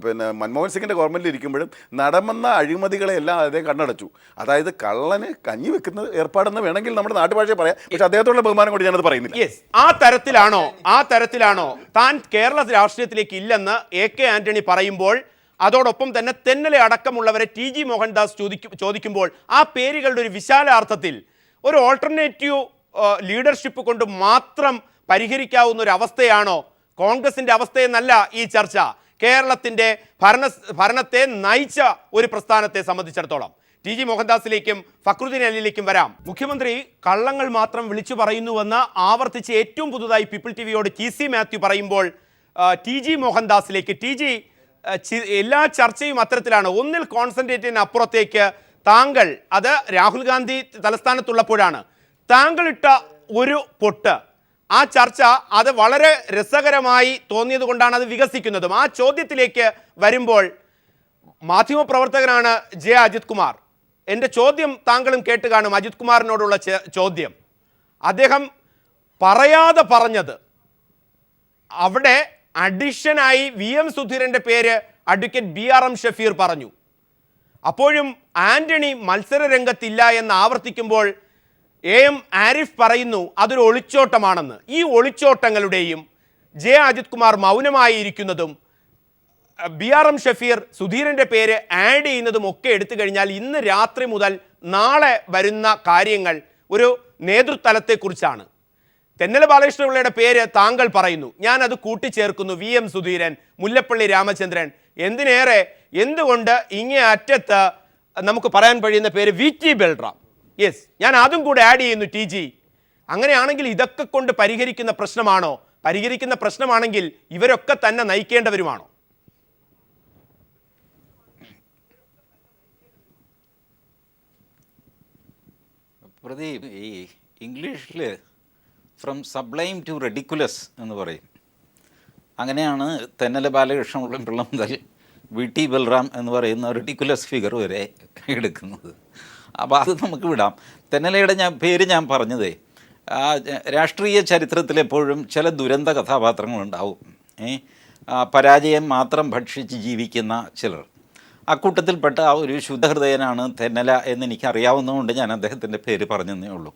പിന്നെ മൻമോഹൻ സിംഗിൻ്റെ ഗവൺമെൻറ്റിൽ ഇരിക്കുമ്പോഴും നടന്ന അഴിമതികളെല്ലാം അദ്ദേഹം കണ്ണടച്ചു. അതായത് കള്ളന് കഞ്ഞി വെക്കുന്ന ഏർപ്പാടെന്ന് വേണമെങ്കിൽ നമ്മുടെ നാട്ടുഭാഷയെ പറയാം. പക്ഷെ അദ്ദേഹത്തോടുള്ള ബഹുമാനം കൊണ്ട് ഞാനത് പറയുന്നില്ല. ആ തരത്തിലാണോ താൻ കേരള രാഷ്ട്രീയത്തിലേക്ക് ഇല്ലെന്ന് എ കെ ആന്റണി പറയുമ്പോൾ അതോടൊപ്പം തന്നെ തെന്നലെ അടക്കമുള്ളവരെ ടി ജി മോഹൻദാസ് ചോദിക്കുമ്പോൾ ആ പേരുകളുടെ ഒരു വിശാലാർത്ഥത്തിൽ ഒരു ഓൾട്ടർനേറ്റീവ് ലീഡർഷിപ്പ് കൊണ്ട് മാത്രം പരിഹരിക്കാവുന്ന ഒരു അവസ്ഥയാണോ കോൺഗ്രസിന്റെ അവസ്ഥയെന്നല്ല ഈ ചർച്ച. കേരളത്തിന്റെ ഭരണത്തെ നയിച്ച ഒരു പ്രസ്ഥാനത്തെ സംബന്ധിച്ചിടത്തോളം ടി ജി മോഹൻദാസിലേക്കും ഫക്രുദ്ദീൻ അലിയിലേക്കും വരാം. മുഖ്യമന്ത്രി കള്ളങ്ങൾ മാത്രം വിളിച്ചു പറയുന്നുവെന്ന് ആവർത്തിച്ച് ഏറ്റവും പുതുതായി പീപ്പിൾ ടി വിയോട് ടി സി മാത്യു പറയുമ്പോൾ ടി ജി മോഹൻദാസിലേക്ക് എല്ലാ ചർച്ചയും അത്തരത്തിലാണ്. ഒന്നിൽ കോൺസെൻട്രേറ്റിന് അപ്പുറത്തേക്ക് താങ്കൾ, അത് രാഹുൽ ഗാന്ധി തലസ്ഥാനത്തുള്ളപ്പോഴാണ്, താങ്കൾ ഇട്ട ഒരു പൊട്ട്, ആ ചർച്ച അത് വളരെ രസകരമായി തോന്നിയത് കൊണ്ടാണ് അത് വികസിക്കുന്നതും. ആ ചോദ്യത്തിലേക്ക് വരുമ്പോൾ മാധ്യമപ്രവർത്തകനാണ് ജെ അജിത് കുമാർ. എൻ്റെ ചോദ്യം താങ്കളും കേട്ട് കാണും, അജിത് കുമാറിനോടുള്ള ചോദ്യം. അദ്ദേഹം പറയാതെ പറഞ്ഞത് അവിടെ അഡിഷനായി VM സുധീരൻ്റെ പേര് അഡ്വക്കേറ്റ് BRM ഷഫീർ പറഞ്ഞു. അപ്പോഴും ആന്റണി മത്സര രംഗത്തില്ല എന്ന് ആവർത്തിക്കുമ്പോൾ AM ആരിഫ് പറയുന്നു അതൊരു ഒളിച്ചോട്ടമാണെന്ന്. ഈ ഒളിച്ചോട്ടങ്ങളുടെയും ജെ അജിത് കുമാർ മൗനമായി ഇരിക്കുന്നതും BRM ഷഫീർ സുധീരൻ്റെ പേര് ആഡ് ചെയ്യുന്നതും ഒക്കെ എടുത്തു കഴിഞ്ഞാൽ ഇന്ന് രാത്രി മുതൽ നാളെ വരുന്ന കാര്യങ്ങൾ ഒരു നേതൃതലത്തെക്കുറിച്ചാണ്. തെന്നല ബാലകൃഷ്ണപിള്ളയുടെ പേര് താങ്കൾ പറയുന്നു, ഞാനത് കൂട്ടിച്ചേർക്കുന്നു. VM സുധീരൻ, മുല്ലപ്പള്ളി രാമചന്ദ്രൻ, എന്തുകൊണ്ട് ഇങ്ങേ അറ്റത്ത് നമുക്ക് പറയാൻ കഴിയുന്ന പേര് VT ബൽറാം. യെസ്, ഞാൻ അതും കൂടെ ആഡ് ചെയ്യുന്നു TG. അങ്ങനെയാണെങ്കിൽ ഇതൊക്കെ കൊണ്ട് പരിഹരിക്കുന്ന പ്രശ്നമാണോ? പരിഹരിക്കുന്ന പ്രശ്നമാണെങ്കിൽ ഇവരൊക്കെ തന്നെ നയിക്കേണ്ടവരുമാണോ? പ്രദീപ്, ഈ ഇംഗ്ലീഷിൽ ഫ്രം സബ്ലൈം ടു റെഡിക്കുലസ് എന്ന് പറയും. അങ്ങനെയാണ് തെന്നല ബാലകൃഷ്ണപിള്ള മുതൽ VT ബൽറാം എന്ന് പറയുന്ന റെഡിക്കുലസ് ഫിഗർ വരെ എടുക്കുന്നത്. അപ്പോൾ അത് നമുക്ക് വിടാം. തെന്നലയുടെ പേര് ഞാൻ പറഞ്ഞതേ, രാഷ്ട്രീയ ചരിത്രത്തിൽ എപ്പോഴും ചില ദുരന്ത കഥാപാത്രങ്ങളുണ്ടാവും. പരാജയം മാത്രം ഭക്ഷിച്ച് ജീവിക്കുന്ന ചിലർ. അക്കൂട്ടത്തിൽപ്പെട്ട ഒരു ശുദ്ധഹൃദയനാണ് തെന്നല എന്നെനിക്കറിയാവുന്നതുകൊണ്ട് ഞാൻ അദ്ദേഹത്തിൻ്റെ പേര് പറഞ്ഞതേ ഉള്ളൂ.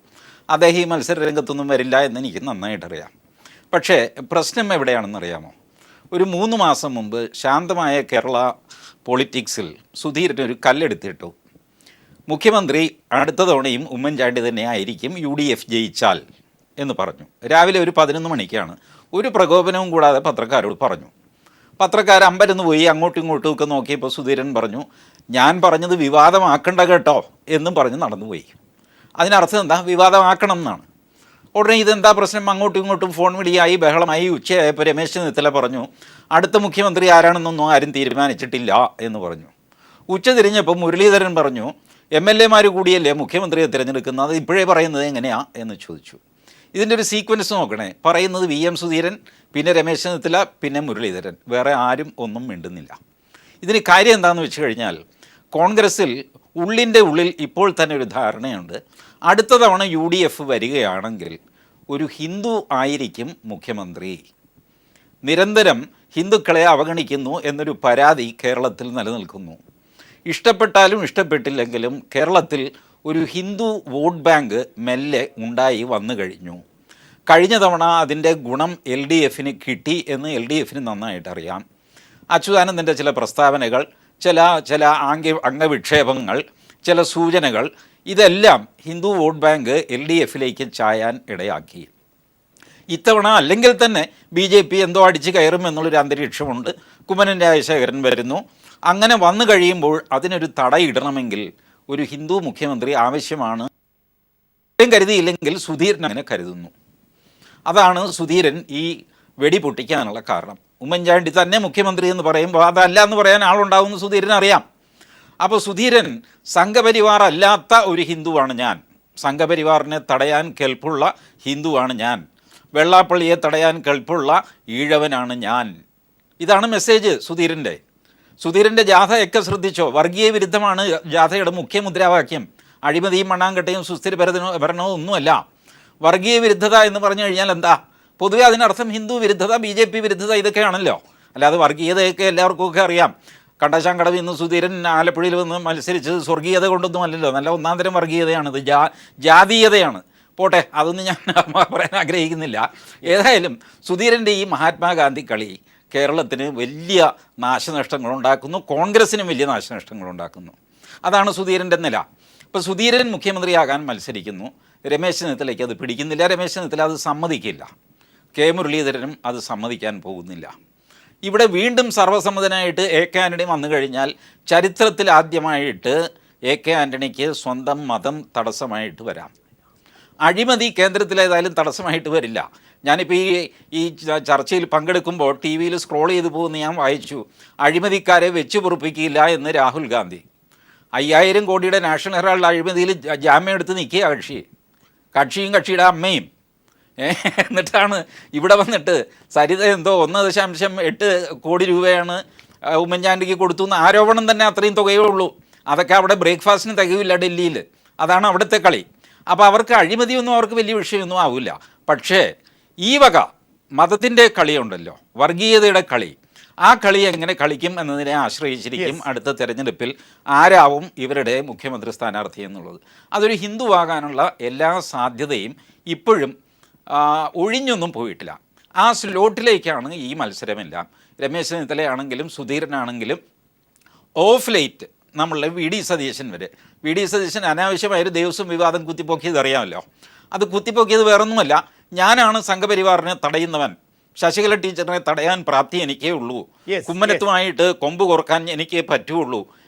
അദ്ദേഹം ഈ മത്സര രംഗത്തൊന്നും വരില്ല എന്ന് എനിക്ക് നന്നായിട്ടറിയാം. പക്ഷേ പ്രശ്നം എവിടെയാണെന്നറിയാമോ? ഒരു 3 മാസം മുമ്പ് ശാന്തമായ കേരള പൊളിറ്റിക്സിൽ സുധീരൻ ഒരു കല്ലെടുത്തിട്ടു. മുഖ്യമന്ത്രി അടുത്ത തവണയും ഉമ്മൻചാണ്ടി തന്നെ ആയിരിക്കും UDF ജയിച്ചാൽ എന്ന് പറഞ്ഞു. രാവിലെ ഒരു 11 മണിക്കാണ്. ഒരു പ്രകോപനവും കൂടാതെ പത്രക്കാരോട് പറഞ്ഞു. പത്രക്കാർ അമ്പരന്ന് പോയി അങ്ങോട്ടും ഇങ്ങോട്ടും ഒക്കെ നോക്കിയപ്പോൾ സുധീരൻ പറഞ്ഞു, ഞാൻ പറഞ്ഞത് വിവാദമാക്കണ്ട കേട്ടോ എന്നും പറഞ്ഞ് നടന്നുപോയി. അതിനർത്ഥം എന്താ? വിവാദമാക്കണം എന്നാണ്. ഉടനെ ഇതെന്താ പ്രശ്നം? അങ്ങോട്ടും ഇങ്ങോട്ടും ഫോൺ വിളിയായി, ബഹളമായി. ഉച്ചയായപ്പോൾ രമേശ് ചെന്നിത്തല പറഞ്ഞു, അടുത്ത മുഖ്യമന്ത്രി ആരാണെന്നൊന്നും ആരും തീരുമാനിച്ചിട്ടില്ല എന്ന് പറഞ്ഞു. ഉച്ച തിരിഞ്ഞപ്പോൾ മുരളീധരൻ പറഞ്ഞു, MLA മാർ കൂടിയല്ലേ മുഖ്യമന്ത്രിയെ തിരഞ്ഞെടുക്കുന്നത്, ഇപ്പോഴേ പറയുന്നത് എങ്ങനെയാ എന്ന് ചോദിച്ചു. ഇതിൻ്റെ ഒരു സീക്വൻസ് നോക്കണേ. പറയുന്നത് VM സുധീരൻ, പിന്നെ രമേശ് ചെന്നിത്തല, പിന്നെ മുരളീധരൻ. വേറെ ആരും ഒന്നും മിണ്ടുന്നില്ല. ഇതിന് കാര്യം എന്താണെന്ന് വെച്ച് കഴിഞ്ഞാൽ കോൺഗ്രസ്സിൽ ഉള്ളിൻ്റെ ഉള്ളിൽ ഇപ്പോൾ തന്നെ ഒരു ധാരണയുണ്ട്, അടുത്ത തവണ UDF വരികയാണെങ്കിൽ ഒരു ഹിന്ദു ആയിരിക്കും മുഖ്യമന്ത്രി. നിരന്തരം ഹിന്ദുക്കളെ അവഗണിക്കുന്നു എന്നൊരു പരാതി കേരളത്തിൽ നിലനിൽക്കുന്നു. ഇഷ്ടപ്പെട്ടാലും ഇഷ്ടപ്പെട്ടില്ലെങ്കിലും കേരളത്തിൽ ഒരു ഹിന്ദു വോട്ട് ബാങ്ക് മെല്ലെ ഉണ്ടായി വന്നു കഴിഞ്ഞു. കഴിഞ്ഞ തവണ അതിൻ്റെ ഗുണം LDFന് കിട്ടി എന്ന് LDFന് നന്നായിട്ടറിയാം. അച്യുതാനന്ദൻ്റെ ചില പ്രസ്താവനകൾ, ചില അംഗവിക്ഷേപങ്ങൾ, ചില സൂചനകൾ, ഇതെല്ലാം ഹിന്ദു വോട്ട് ബാങ്ക് LDFിലേക്ക് ചായാൻ ഇടയാക്കി. ഇത്തവണ അല്ലെങ്കിൽ തന്നെ BJP എന്തോ അടിച്ച് കയറും എന്നുള്ളൊരു അന്തരീക്ഷമുണ്ട്. കുമ്മനം രാജശേഖരൻ വരുന്നു. അങ്ങനെ വന്നു കഴിയുമ്പോൾ അതിനൊരു തടയിടണമെങ്കിൽ ഒരു ഹിന്ദു മുഖ്യമന്ത്രി ആവശ്യമാണ്. കരുതിയില്ലെങ്കിൽ സുധീരൻ അങ്ങനെ കരുതുന്നു. അതാണ് സുധീരൻ ഈ വെടി പൊട്ടിക്കാനുള്ള കാരണം. ഉമ്മൻചാണ്ടി തന്നെ മുഖ്യമന്ത്രി എന്ന് പറയുമ്പോൾ അതല്ല എന്ന് പറയാൻ ആളുണ്ടാവുമെന്ന് സുധീരൻ അറിയാം. അപ്പോൾ സുധീരൻ സംഘപരിവാർ അല്ലാത്ത ഒരു ഹിന്ദുവാണ് ഞാൻ, സംഘപരിവാറിനെ തടയാൻ കെൽപ്പുള്ള ഹിന്ദുവാണ് ഞാൻ, വെള്ളാപ്പള്ളിയെ തടയാൻ കെൽപ്പുള്ള ഈഴവനാണ് ഞാൻ. ഇതാണ് മെസ്സേജ് സുധീരൻ്റെ. സുധീരൻ്റെ ജാഥയൊക്കെ ശ്രദ്ധിച്ചോ? വർഗീയ വിരുദ്ധമാണ് ജാഥയുടെ മുഖ്യ മുദ്രാവാക്യം. അഴിമതിയും മണ്ണാങ്കട്ടയും സുസ്ഥിര ഭരണവും ഒന്നുമല്ല. വർഗീയ വിരുദ്ധത എന്ന് പറഞ്ഞു കഴിഞ്ഞാൽ എന്താ? പൊതുവെ അതിനർത്ഥം ഹിന്ദു വിരുദ്ധത, BJP വിരുദ്ധത, ഇതൊക്കെയാണല്ലോ. അല്ലാതെ വർഗീയതയൊക്കെ എല്ലാവർക്കും അറിയാം. കണ്ടശാങ്കടവ് ഇന്ന് സുധീരൻ ആലപ്പുഴയിൽ വന്ന് മത്സരിച്ചത് സ്വർഗീയത കൊണ്ടൊന്നും അല്ലല്ലോ, നല്ല ഒന്നാന്തരം വർഗീയതയാണിത്, ജാതീയതയാണ്. പോട്ടെ, അതൊന്നും ഞാൻ പറയാൻ ആഗ്രഹിക്കുന്നില്ല. ഏതായാലും സുധീരൻ്റെ ഈ മഹാത്മാഗാന്ധി കളി കേരളത്തിന് വലിയ നാശനഷ്ടങ്ങളുണ്ടാക്കുന്നു, കോൺഗ്രസ്സിനും വലിയ നാശനഷ്ടങ്ങളുണ്ടാക്കുന്നു. അതാണ് സുധീരൻ്റെ നില. ഇപ്പോൾ സുധീരൻ മുഖ്യമന്ത്രിയാകാൻ മത്സരിക്കുന്നു. രമേശ് ചെന്നിത്തലയ്ക്ക് അത് പിടിക്കുന്നില്ല. രമേശ് ചെന്നിത്തല അത് സമ്മതിക്കില്ല. കെ മുരളീധരനും അത് സമ്മതിക്കാൻ പോകുന്നില്ല. ഇവിടെ വീണ്ടും സർവ്വസമ്മതനായിട്ട് AK ആൻ്റണി വന്നു കഴിഞ്ഞാൽ ചരിത്രത്തിൽ ആദ്യമായിട്ട് AK ആൻ്റണിക്ക് സ്വന്തം മതം തടസ്സമായിട്ട് വരാം. അഴിമതി കേന്ദ്രത്തിലേതായാലും തടസ്സമായിട്ട് വരില്ല. ഞാനിപ്പോൾ ഈ ചർച്ചയിൽ പങ്കെടുക്കുമ്പോൾ TV സ്ക്രോൾ ചെയ്ത് പോകുന്ന ഞാൻ വായിച്ചു, അഴിമതിക്കാരെ വെച്ച് പൊറുപ്പിക്കില്ല എന്ന് രാഹുൽ ഗാന്ധി. 5000 കോടിയുടെ നാഷണൽ ഹെറാൾഡ് അഴിമതിയിൽ ജാമ്യം എടുത്ത് നിൽക്കുക കക്ഷിയും കക്ഷിയുടെ അമ്മയും. എന്നിട്ടാണ് ഇവിടെ വന്നിട്ട് സരിത എന്തോ 1.8 കോടി രൂപയാണ് ഉമ്മൻചാണ്ടിക്ക് കൊടുത്തു എന്ന് ആരോപണം തന്നെ അത്രയും തുകയേ ഉള്ളൂ. അതൊക്കെ അവിടെ ബ്രേക്ക്ഫാസ്റ്റിന് തികയില്ല ഡൽഹിയിൽ. അതാണ് അവിടുത്തെ കളി. അപ്പോൾ അവർക്ക് അഴിമതിയൊന്നും അവർക്ക് വലിയ വിഷയമൊന്നും ആവില്ല. പക്ഷേ ഈ വക മതത്തിൻ്റെ കളിയുണ്ടല്ലോ, വർഗീയതയുടെ കളി, ആ കളി എങ്ങനെ കളിക്കും എന്നതിനെ ആശ്രയിച്ചിരിക്കും അടുത്ത തെരഞ്ഞെടുപ്പിൽ ആരാവും ഇവരുടെ മുഖ്യമന്ത്രി സ്ഥാനാർത്ഥി എന്നുള്ളത്. അതൊരു ഹിന്ദുവാകാനുള്ള എല്ലാ സാധ്യതയും ഇപ്പോഴും ഒഴിഞ്ഞൊന്നും പോയിട്ടില്ല. ആ സ്ലോട്ടിലേക്കാണ് ഈ മത്സരമെല്ലാം. രമേശ് ചെന്നിത്തലയാണെങ്കിലും സുധീരനാണെങ്കിലും ഓഫ് ലൈറ്റ് നമ്മളുടെ VD സതീശൻ വരെ. VD സതീശൻ അനാവശ്യമായൊരു ദേവസ്വം വിവാദം കുത്തിപ്പൊക്കിയത് അറിയാമല്ലോ. അത് കുത്തിപ്പൊക്കിയത് വേറൊന്നുമല്ല, ഞാനാണ് സംഘപരിവാറിനെ തടയുന്നവൻ, ശശികല ടീച്ചറിനെ തടയാൻ പ്രാപ്തി എനിക്കേ ഉള്ളൂ, കുമ്മനത്തുമായിട്ട് കൊമ്പ് കോർക്കാൻ എനിക്കേ പറ്റുള്ളൂ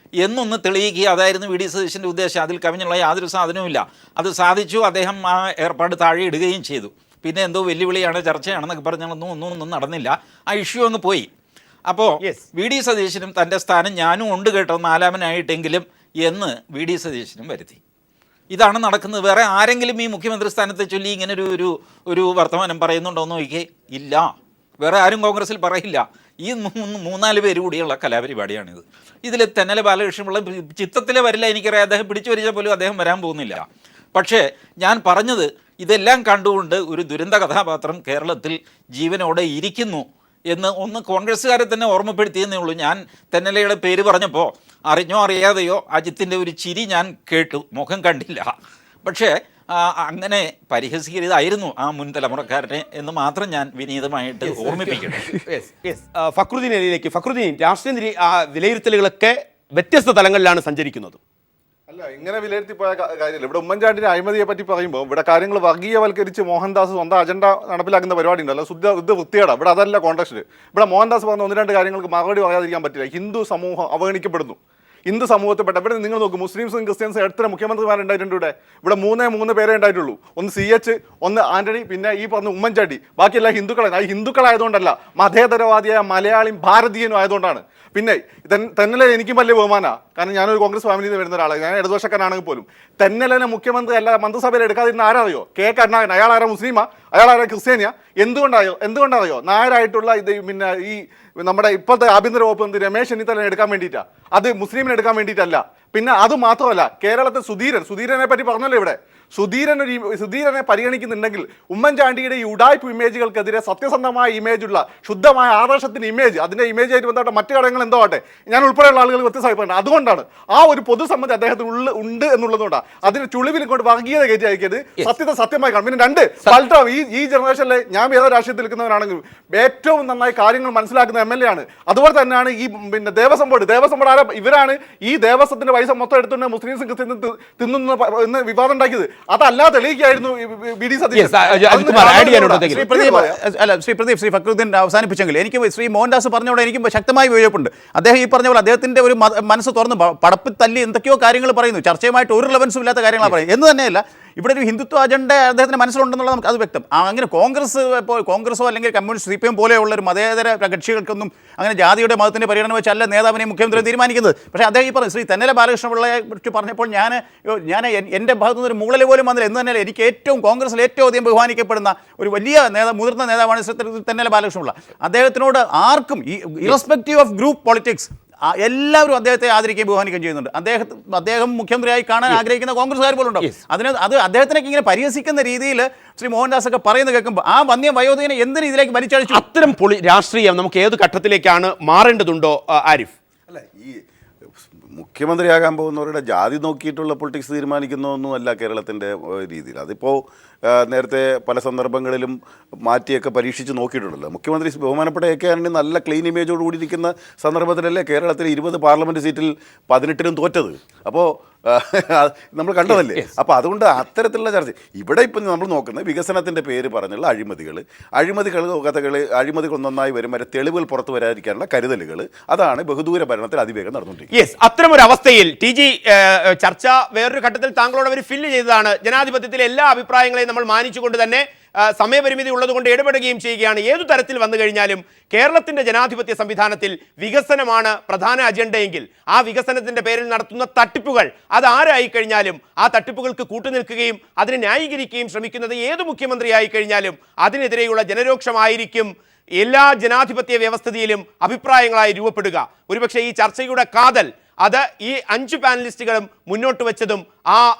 എന്നൊന്ന് തെളിയിക്കുക. അതായിരുന്നു VD സതീശൻ്റെ ഉദ്ദേശം. അതിൽ കവിഞ്ഞുള്ള യാതൊരു സാധനവുമില്ല. അത് സാധിച്ചു. അദ്ദേഹം ആ ഏർപ്പാട് താഴെ ഇടുകയും ചെയ്തു. പിന്നെ എന്തോ വെല്ലുവിളിയാണ്, ചർച്ചയാണെന്നൊക്കെ പറഞ്ഞാലൊന്നും നടന്നില്ല. ആ ഇഷ്യൂ അങ്ങ് പോയി. അപ്പോൾ VD സതീശനും തൻ്റെ സ്ഥാനം ഞാനും ഉണ്ട് കേട്ടോ 4-ാമനായിട്ടെങ്കിലും എന്ന് VD സതീശനും വരുത്തി. ഇതാണ് നടക്കുന്നത്. വേറെ ആരെങ്കിലും ഈ മുഖ്യമന്ത്രി സ്ഥാനത്തെ ചൊല്ലി ഇങ്ങനെ ഒരു വർത്തമാനം പറയുന്നുണ്ടോ എന്ന് നോക്കിയേ, ഇല്ല. വേറെ ആരും കോൺഗ്രസിൽ പറയില്ല. ഈ 3-4 പേര് കൂടിയുള്ള കലാപരിപാടിയാണിത്. ഇതിൽ തെന്നല ബാലകൃഷ്ണപിള്ള ചിത്രത്തിലെ വരില്ല, എനിക്കറിയാം. അദ്ദേഹം പിടിച്ചു വരിച്ചാൽ പോലും അദ്ദേഹം വരാൻ പോകുന്നില്ല. പക്ഷേ ഞാൻ പറഞ്ഞത്, ഇതെല്ലാം കണ്ടുകൊണ്ട് ഒരു ദുരന്ത കഥാപാത്രം കേരളത്തിൽ ജീവനോടെ ഇരിക്കുന്നു എന്ന് ഒന്ന് കോൺഗ്രസ്സുകാരെ തന്നെ ഓർമ്മപ്പെടുത്തിയെന്നേ ഉള്ളൂ. ഞാൻ തെന്നലയുടെ പേര് പറഞ്ഞപ്പോൾ അറിഞ്ഞോ അറിയാതെയോ അജിത്തിൻ്റെ ഒരു ചിരി ഞാൻ കേട്ടു, മുഖം കണ്ടില്ല. പക്ഷേ അങ്ങനെ പരിഹസിക്കരുതായിരുന്നു ആ മുൻ തലമുറക്കാരനെ എന്ന് മാത്രം ഞാൻ വിനീതമായിട്ട് ഓർമ്മിപ്പിക്കണം. ഫക്രുദ്ദീൻ അലിയിലേക്ക്. ഫക്രുദ്ദീൻ, രാഷ്ട്രീയ വിലയിരുത്തലുകളൊക്കെ വ്യത്യസ്ത തലങ്ങളിലാണ് സഞ്ചരിക്കുന്നത്. അല്ല, ഇങ്ങനെ വിലയിരുത്തി പോയ കാര്യമില്ല. ഇവിടെ ഉമ്മൻചാണ്ടിന്റെ അഴിമതിയെ പറ്റി പറയുമ്പോൾ ഇവിടെ കാര്യങ്ങൾ വർഗീയവൽക്കരിച്ച് മോഹൻദാസ് സ്വന്തം അജണ്ട നടപ്പിലാക്കുന്ന പരിപാടി ഉണ്ടല്ലോ, ഇത് വൃത്തിയേടാ. ഇവിടെ അതല്ല കോൺടെക്സ്റ്റ്. ഇവിടെ മോഹൻദാസ് പറഞ്ഞ 1-2 കാര്യങ്ങൾക്ക് മറുപടി പറയാതിരിക്കാൻ പറ്റില്ല. ഹിന്ദു സമൂഹം അവഗണിക്കപ്പെടുന്നു. ഹിന്ദു സമൂഹത്തിൽപ്പെട്ട ഇവിടെ നിങ്ങൾ നോക്കും, മുസ്ലിംസും ക്രിസ്ത്യൻസും എത്ര മുഖ്യമന്ത്രിമാരുണ്ടായിട്ടുണ്ട് ഇവിടെ? 3 പേരേ ഉണ്ടായിട്ടുള്ളൂ. ഒന്ന് CH, ഒന്ന് ആന്റണി, പിന്നെ ഈ പറഞ്ഞ ഉമ്മൻചാണ്ടി. ബാക്കിയെല്ലാം ഹിന്ദുക്കളാണ്. ഈ ഹിന്ദുക്കളായതുകൊണ്ടല്ല, മതേതരവാദിയായ മലയാളിയും ഭാരതീയനും ആയതുകൊണ്ടാണ്. പിന്നെ തെന്നലെ എനിക്കും വലിയ ബഹുമാനമാണ്. കാരണം ഞാനൊരു കോൺഗ്രസ് ഫാമിലിയിൽ നിന്ന് വരുന്ന ഒരാളാണ്. ഞാൻ ഇടതുപക്ഷക്കാരാണെങ്കിൽ പോലും തെന്നലിനെ മുഖ്യമന്ത്രി അല്ല മന്ത്രിസഭയിൽ എടുക്കാതിരുന്ന ആരാറിയോ? K കരുണാകരൻ. അയാളാരാ മുസ്ലിമാ? അയാളാരാ ക്രിസ്ത്യാനിയാ? എന്തുകൊണ്ടറിയോ? നായരായിട്ടുള്ള ഇത് പിന്നെ ഈ നമ്മുടെ ഇപ്പോഴത്തെ ആഭ്യന്തര വകുപ്പ് മന്ത്രി രമേശ് ചെന്നിത്തലനെ എടുക്കാൻ വേണ്ടിയിട്ടാണ്. അത് മുസ്ലിമിനെ എടുക്കാൻ വേണ്ടിയിട്ടല്ല. പിന്നെ അത് മാത്രമല്ല, കേരളത്തിൽ സുധീരനെ പറ്റി പറഞ്ഞല്ലോ ഇവിടെ. സുധീരനെ പരിഗണിക്കുന്നുണ്ടെങ്കിൽ ഉമ്മൻചാണ്ടിയുടെ ഈ ഉഡായ്പ് ഇമേജുകൾക്കെതിരെ സത്യസന്ധമായ ഇമേജുള്ള ശുദ്ധമായ ആദർശത്തിൻ്റെ ഇമേജ്, അതിൻ്റെ ഇമേജായിട്ട് ബന്ധപ്പെട്ട മറ്റു ഘടകങ്ങൾ എന്തോ ആട്ടെ, ഞാൻ ഉൾപ്പെടെയുള്ള ആളുകൾ വ്യത്യസ്തമായിട്ടുണ്ട്. അതുകൊണ്ടാണ് ആ ഒരു പൊതുസമ്മതി അദ്ദേഹത്തിന് ഉണ്ട് എന്നുള്ളതുകൊണ്ടാണ് അതിന് ചുളിവിൽ കൊണ്ട് വർഗീയത കയറ്റി അയക്കിയത്. സത്യമായി കാണും. പിന്നെ 2 ഈ ജനറേഷനിലെ ഞാൻ ഏതോ രാഷ്ട്രീയത്തിൽ നിൽക്കുന്നവരാണെങ്കിലും ഏറ്റവും നന്നായി കാര്യങ്ങൾ മനസ്സിലാക്കുന്ന MLA ആണ്. അതുപോലെ തന്നെയാണ് ഈ പിന്നെ ദേവസ്വം ബോർഡ് ആരാ? ഇവരാണ് ഈ ദേവസ്വത്തിന്റെ പൈസ മൊത്തം എടുത്തുകൊണ്ട് മുസ്ലിംസും ക്രിസ്ത്യനും തിന്നുന്ന എന്ന് വിവാദം ഉണ്ടാക്കിയത്. അതല്ല തെളിയിക്കായിരുന്നു VD സതീശൻ. ശ്രീ പ്രദീപ്, ശ്രീ ഫക്രുദ്ദീൻ അവസാനിപ്പിച്ചെങ്കിൽ എനിക്ക് ശ്രീ മോഹൻദാസ് പറഞ്ഞവിടെ എനിക്ക് ശക്തമായി വിയോജിപ്പുണ്ട്. അദ്ദേഹം ഈ പറഞ്ഞ പോലെ അദ്ദേഹത്തിന്റെ ഒരു മനസ്സ് തുറന്ന് പടപ്പിൽ തല്ലി എന്തൊക്കെയോ കാര്യങ്ങൾ പറയുന്നു. ചർച്ചയുമായിട്ട് ഒരു റിലവൻസും ഇല്ലാത്ത കാര്യങ്ങളാണ് പറയുന്നത് എന്ന് തന്നെയല്ല. ഇവിടെ ഒരു ഹിന്ദുത്വ അജണ്ട അദ്ദേഹത്തിന് മനസ്സിലുണ്ടെന്നുള്ളത് നമുക്ക് അത് വ്യക്തം. അങ്ങനെ കോൺഗ്രസോ അല്ലെങ്കിൽ കമ്മ്യൂണിസ്റ്റ് CPM പോലെയുള്ള ഒരു മതേതര കക്ഷികൾക്കൊന്നും അങ്ങനെ ജാതിയുടെ മതത്തിൻ്റെ പരിഗണന വെച്ചല്ല നേതാവിനെ മുഖ്യമന്ത്രി തീരുമാനിക്കുന്നത്. പക്ഷേ അദ്ദേഹം ഈ പറഞ്ഞു ശ്രീ തെന്നല ബാലകൃഷ്ണപിള്ളയെ കുറിച്ച് പറഞ്ഞപ്പോൾ ഞാൻ എൻ്റെ ഭാഗത്തു നിന്ന് ഒരു മൂളൽ പോലും വന്നില്ല എന്ന് തന്നെയല്ല. എനിക്ക് കോൺഗ്രസിൽ ഏറ്റവും അധികം ബഹുമാനിക്കപ്പെടുന്ന ഒരു വലിയ മുതിർന്ന നേതാവാണ് ശ്രീ തെന്നല ബാലകൃഷ്ണപിള്ള. അദ്ദേഹത്തിനോട് ആർക്കും ഇറസ്പെക്റ്റീവ് ഓഫ് ഗ്രൂപ്പ് പൊളിറ്റിക്സ് എല്ലാവരും അദ്ദേഹത്തെ ആദരിക്കുകയും ബഹുമാനിക്കുകയും ചെയ്യുന്നുണ്ട്. അദ്ദേഹം മുഖ്യമന്ത്രിയായി കാണാൻ ആഗ്രഹിക്കുന്ന കോൺഗ്രസ്സുകാർ പോലും ഉണ്ടാവും. അത് അദ്ദേഹത്തിനൊക്കെ ഇങ്ങനെ പരിഹസിക്കുന്ന രീതിയിൽ ശ്രീ മോഹൻദാസ് ഒക്കെ പറയുന്നത് കേൾക്കുമ്പോൾ ആ വന്യ വയോധികനെ എന്ത് രീതിയിലേക്ക് വലിച്ചഴിച്ചു? അത്തരം രാഷ്ട്രീയം നമുക്ക് ഏത് ഘട്ടത്തിലേക്കാണ് മാറേണ്ടതുണ്ടോ ആരിഫ്? അല്ല, ഈ മുഖ്യമന്ത്രിയാകാൻ പോകുന്നവരുടെ ജാതി നോക്കിയിട്ടുള്ള പൊളിറ്റിക്സ് തീരുമാനിക്കുന്നതൊന്നും അല്ല കേരളത്തിൻ്റെ രീതിയിൽ. അതിപ്പോൾ നേരത്തെ പല സന്ദർഭങ്ങളിലും മാറ്റിയൊക്കെ പരീക്ഷിച്ച് നോക്കിയിട്ടുണ്ടല്ലോ. മുഖ്യമന്ത്രി ബഹുമാനപ്പെട്ട AK ആന്റണി നല്ല ക്ലീൻ ഇമേജോട് കൂടിയിരിക്കുന്ന സന്ദർഭത്തിലല്ലേ കേരളത്തിൽ 20 പാർലമെൻറ്റ് സീറ്റിൽ 18 തോറ്റത്. അപ്പോൾ നമ്മൾ കണ്ടതല്ലേ. അപ്പോൾ അതുകൊണ്ട് അത്തരത്തിലുള്ള ചർച്ച ഇവിടെ ഇപ്പം നമ്മൾ നോക്കുന്നത് വികസനത്തിൻ്റെ പേര് പറഞ്ഞുള്ള അഴിമതികൾ നന്നായി വരും വരെ തെളിവുകൾ പുറത്തു വരാതിരിക്കാനുള്ള കരുതലുകൾ, അതാണ് ബഹുദൂര ഭരണത്തിൽ അതിവേഗം നടന്നുകൊണ്ടിരിക്കുന്നത്. അത്തരമൊരു അവസ്ഥയിൽ TG ചർച്ച വേറൊരു ഘട്ടത്തിൽ താങ്കളോട് അവർ ഫില്ല് ചെയ്തതാണ്. ജനാധിപത്യത്തിലെ എല്ലാ അഭിപ്രായങ്ങളെയും നമ്മൾ മാനിച്ചുകൊണ്ട് തന്നെ സമയപരിമിതി ഉള്ളതുകൊണ്ട് ഇടപെടുകയും ചെയ്യുകയാണ്. ഏതു തരത്തിൽ വന്നു കഴിഞ്ഞാലും കേരളത്തിന്റെ ജനാധിപത്യ സംവിധാനത്തിൽ വികസനമാണ് പ്രധാന അജണ്ടയെങ്കിൽ ആ വികസനത്തിന്റെ പേരിൽ നടത്തുന്ന തട്ടിപ്പുകൾ അതാരായി കഴിഞ്ഞാലും ആ തട്ടിപ്പുകൾക്ക് കൂട്ടുനിൽക്കുകയും അതിനെ ന്യായീകരിക്കുകയും ശ്രമിക്കുന്നത് ഏത് മുഖ്യമന്ത്രിയായി കഴിഞ്ഞാലും അതിനെതിരെയുള്ള ജനരോക്ഷമായിരിക്കും എല്ലാ ജനാധിപത്യ വ്യവസ്ഥിതിയിലും അഭിപ്രായങ്ങളായി രൂപപ്പെടുക. ഒരുപക്ഷെ ഈ ചർച്ചയുടെ കാതൽ അത് ഈ 5 പാനലിസ്റ്റുകളും മുന്നോട്ട് വെച്ചതും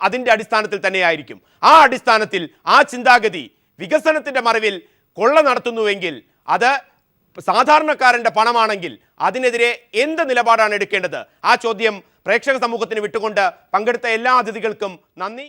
അതിൻ്റെ അടിസ്ഥാനത്തിൽ തന്നെയായിരിക്കും. ആ അടിസ്ഥാനത്തിൽ ആ ചിന്താഗതി വികസനത്തിൻ്റെ മറവിൽ കൊള്ള നടത്തുന്നുവെങ്കിൽ അത് സാധാരണക്കാരൻ്റെ പണമാണെങ്കിൽ അതിനെതിരെ എന്ത് നിലപാടാണ് എടുക്കേണ്ടത്? ആ ചോദ്യം പ്രേക്ഷക സമൂഹത്തിന് വിട്ടുകൊണ്ട് പങ്കെടുത്ത എല്ലാ അതിഥികൾക്കും നന്ദി.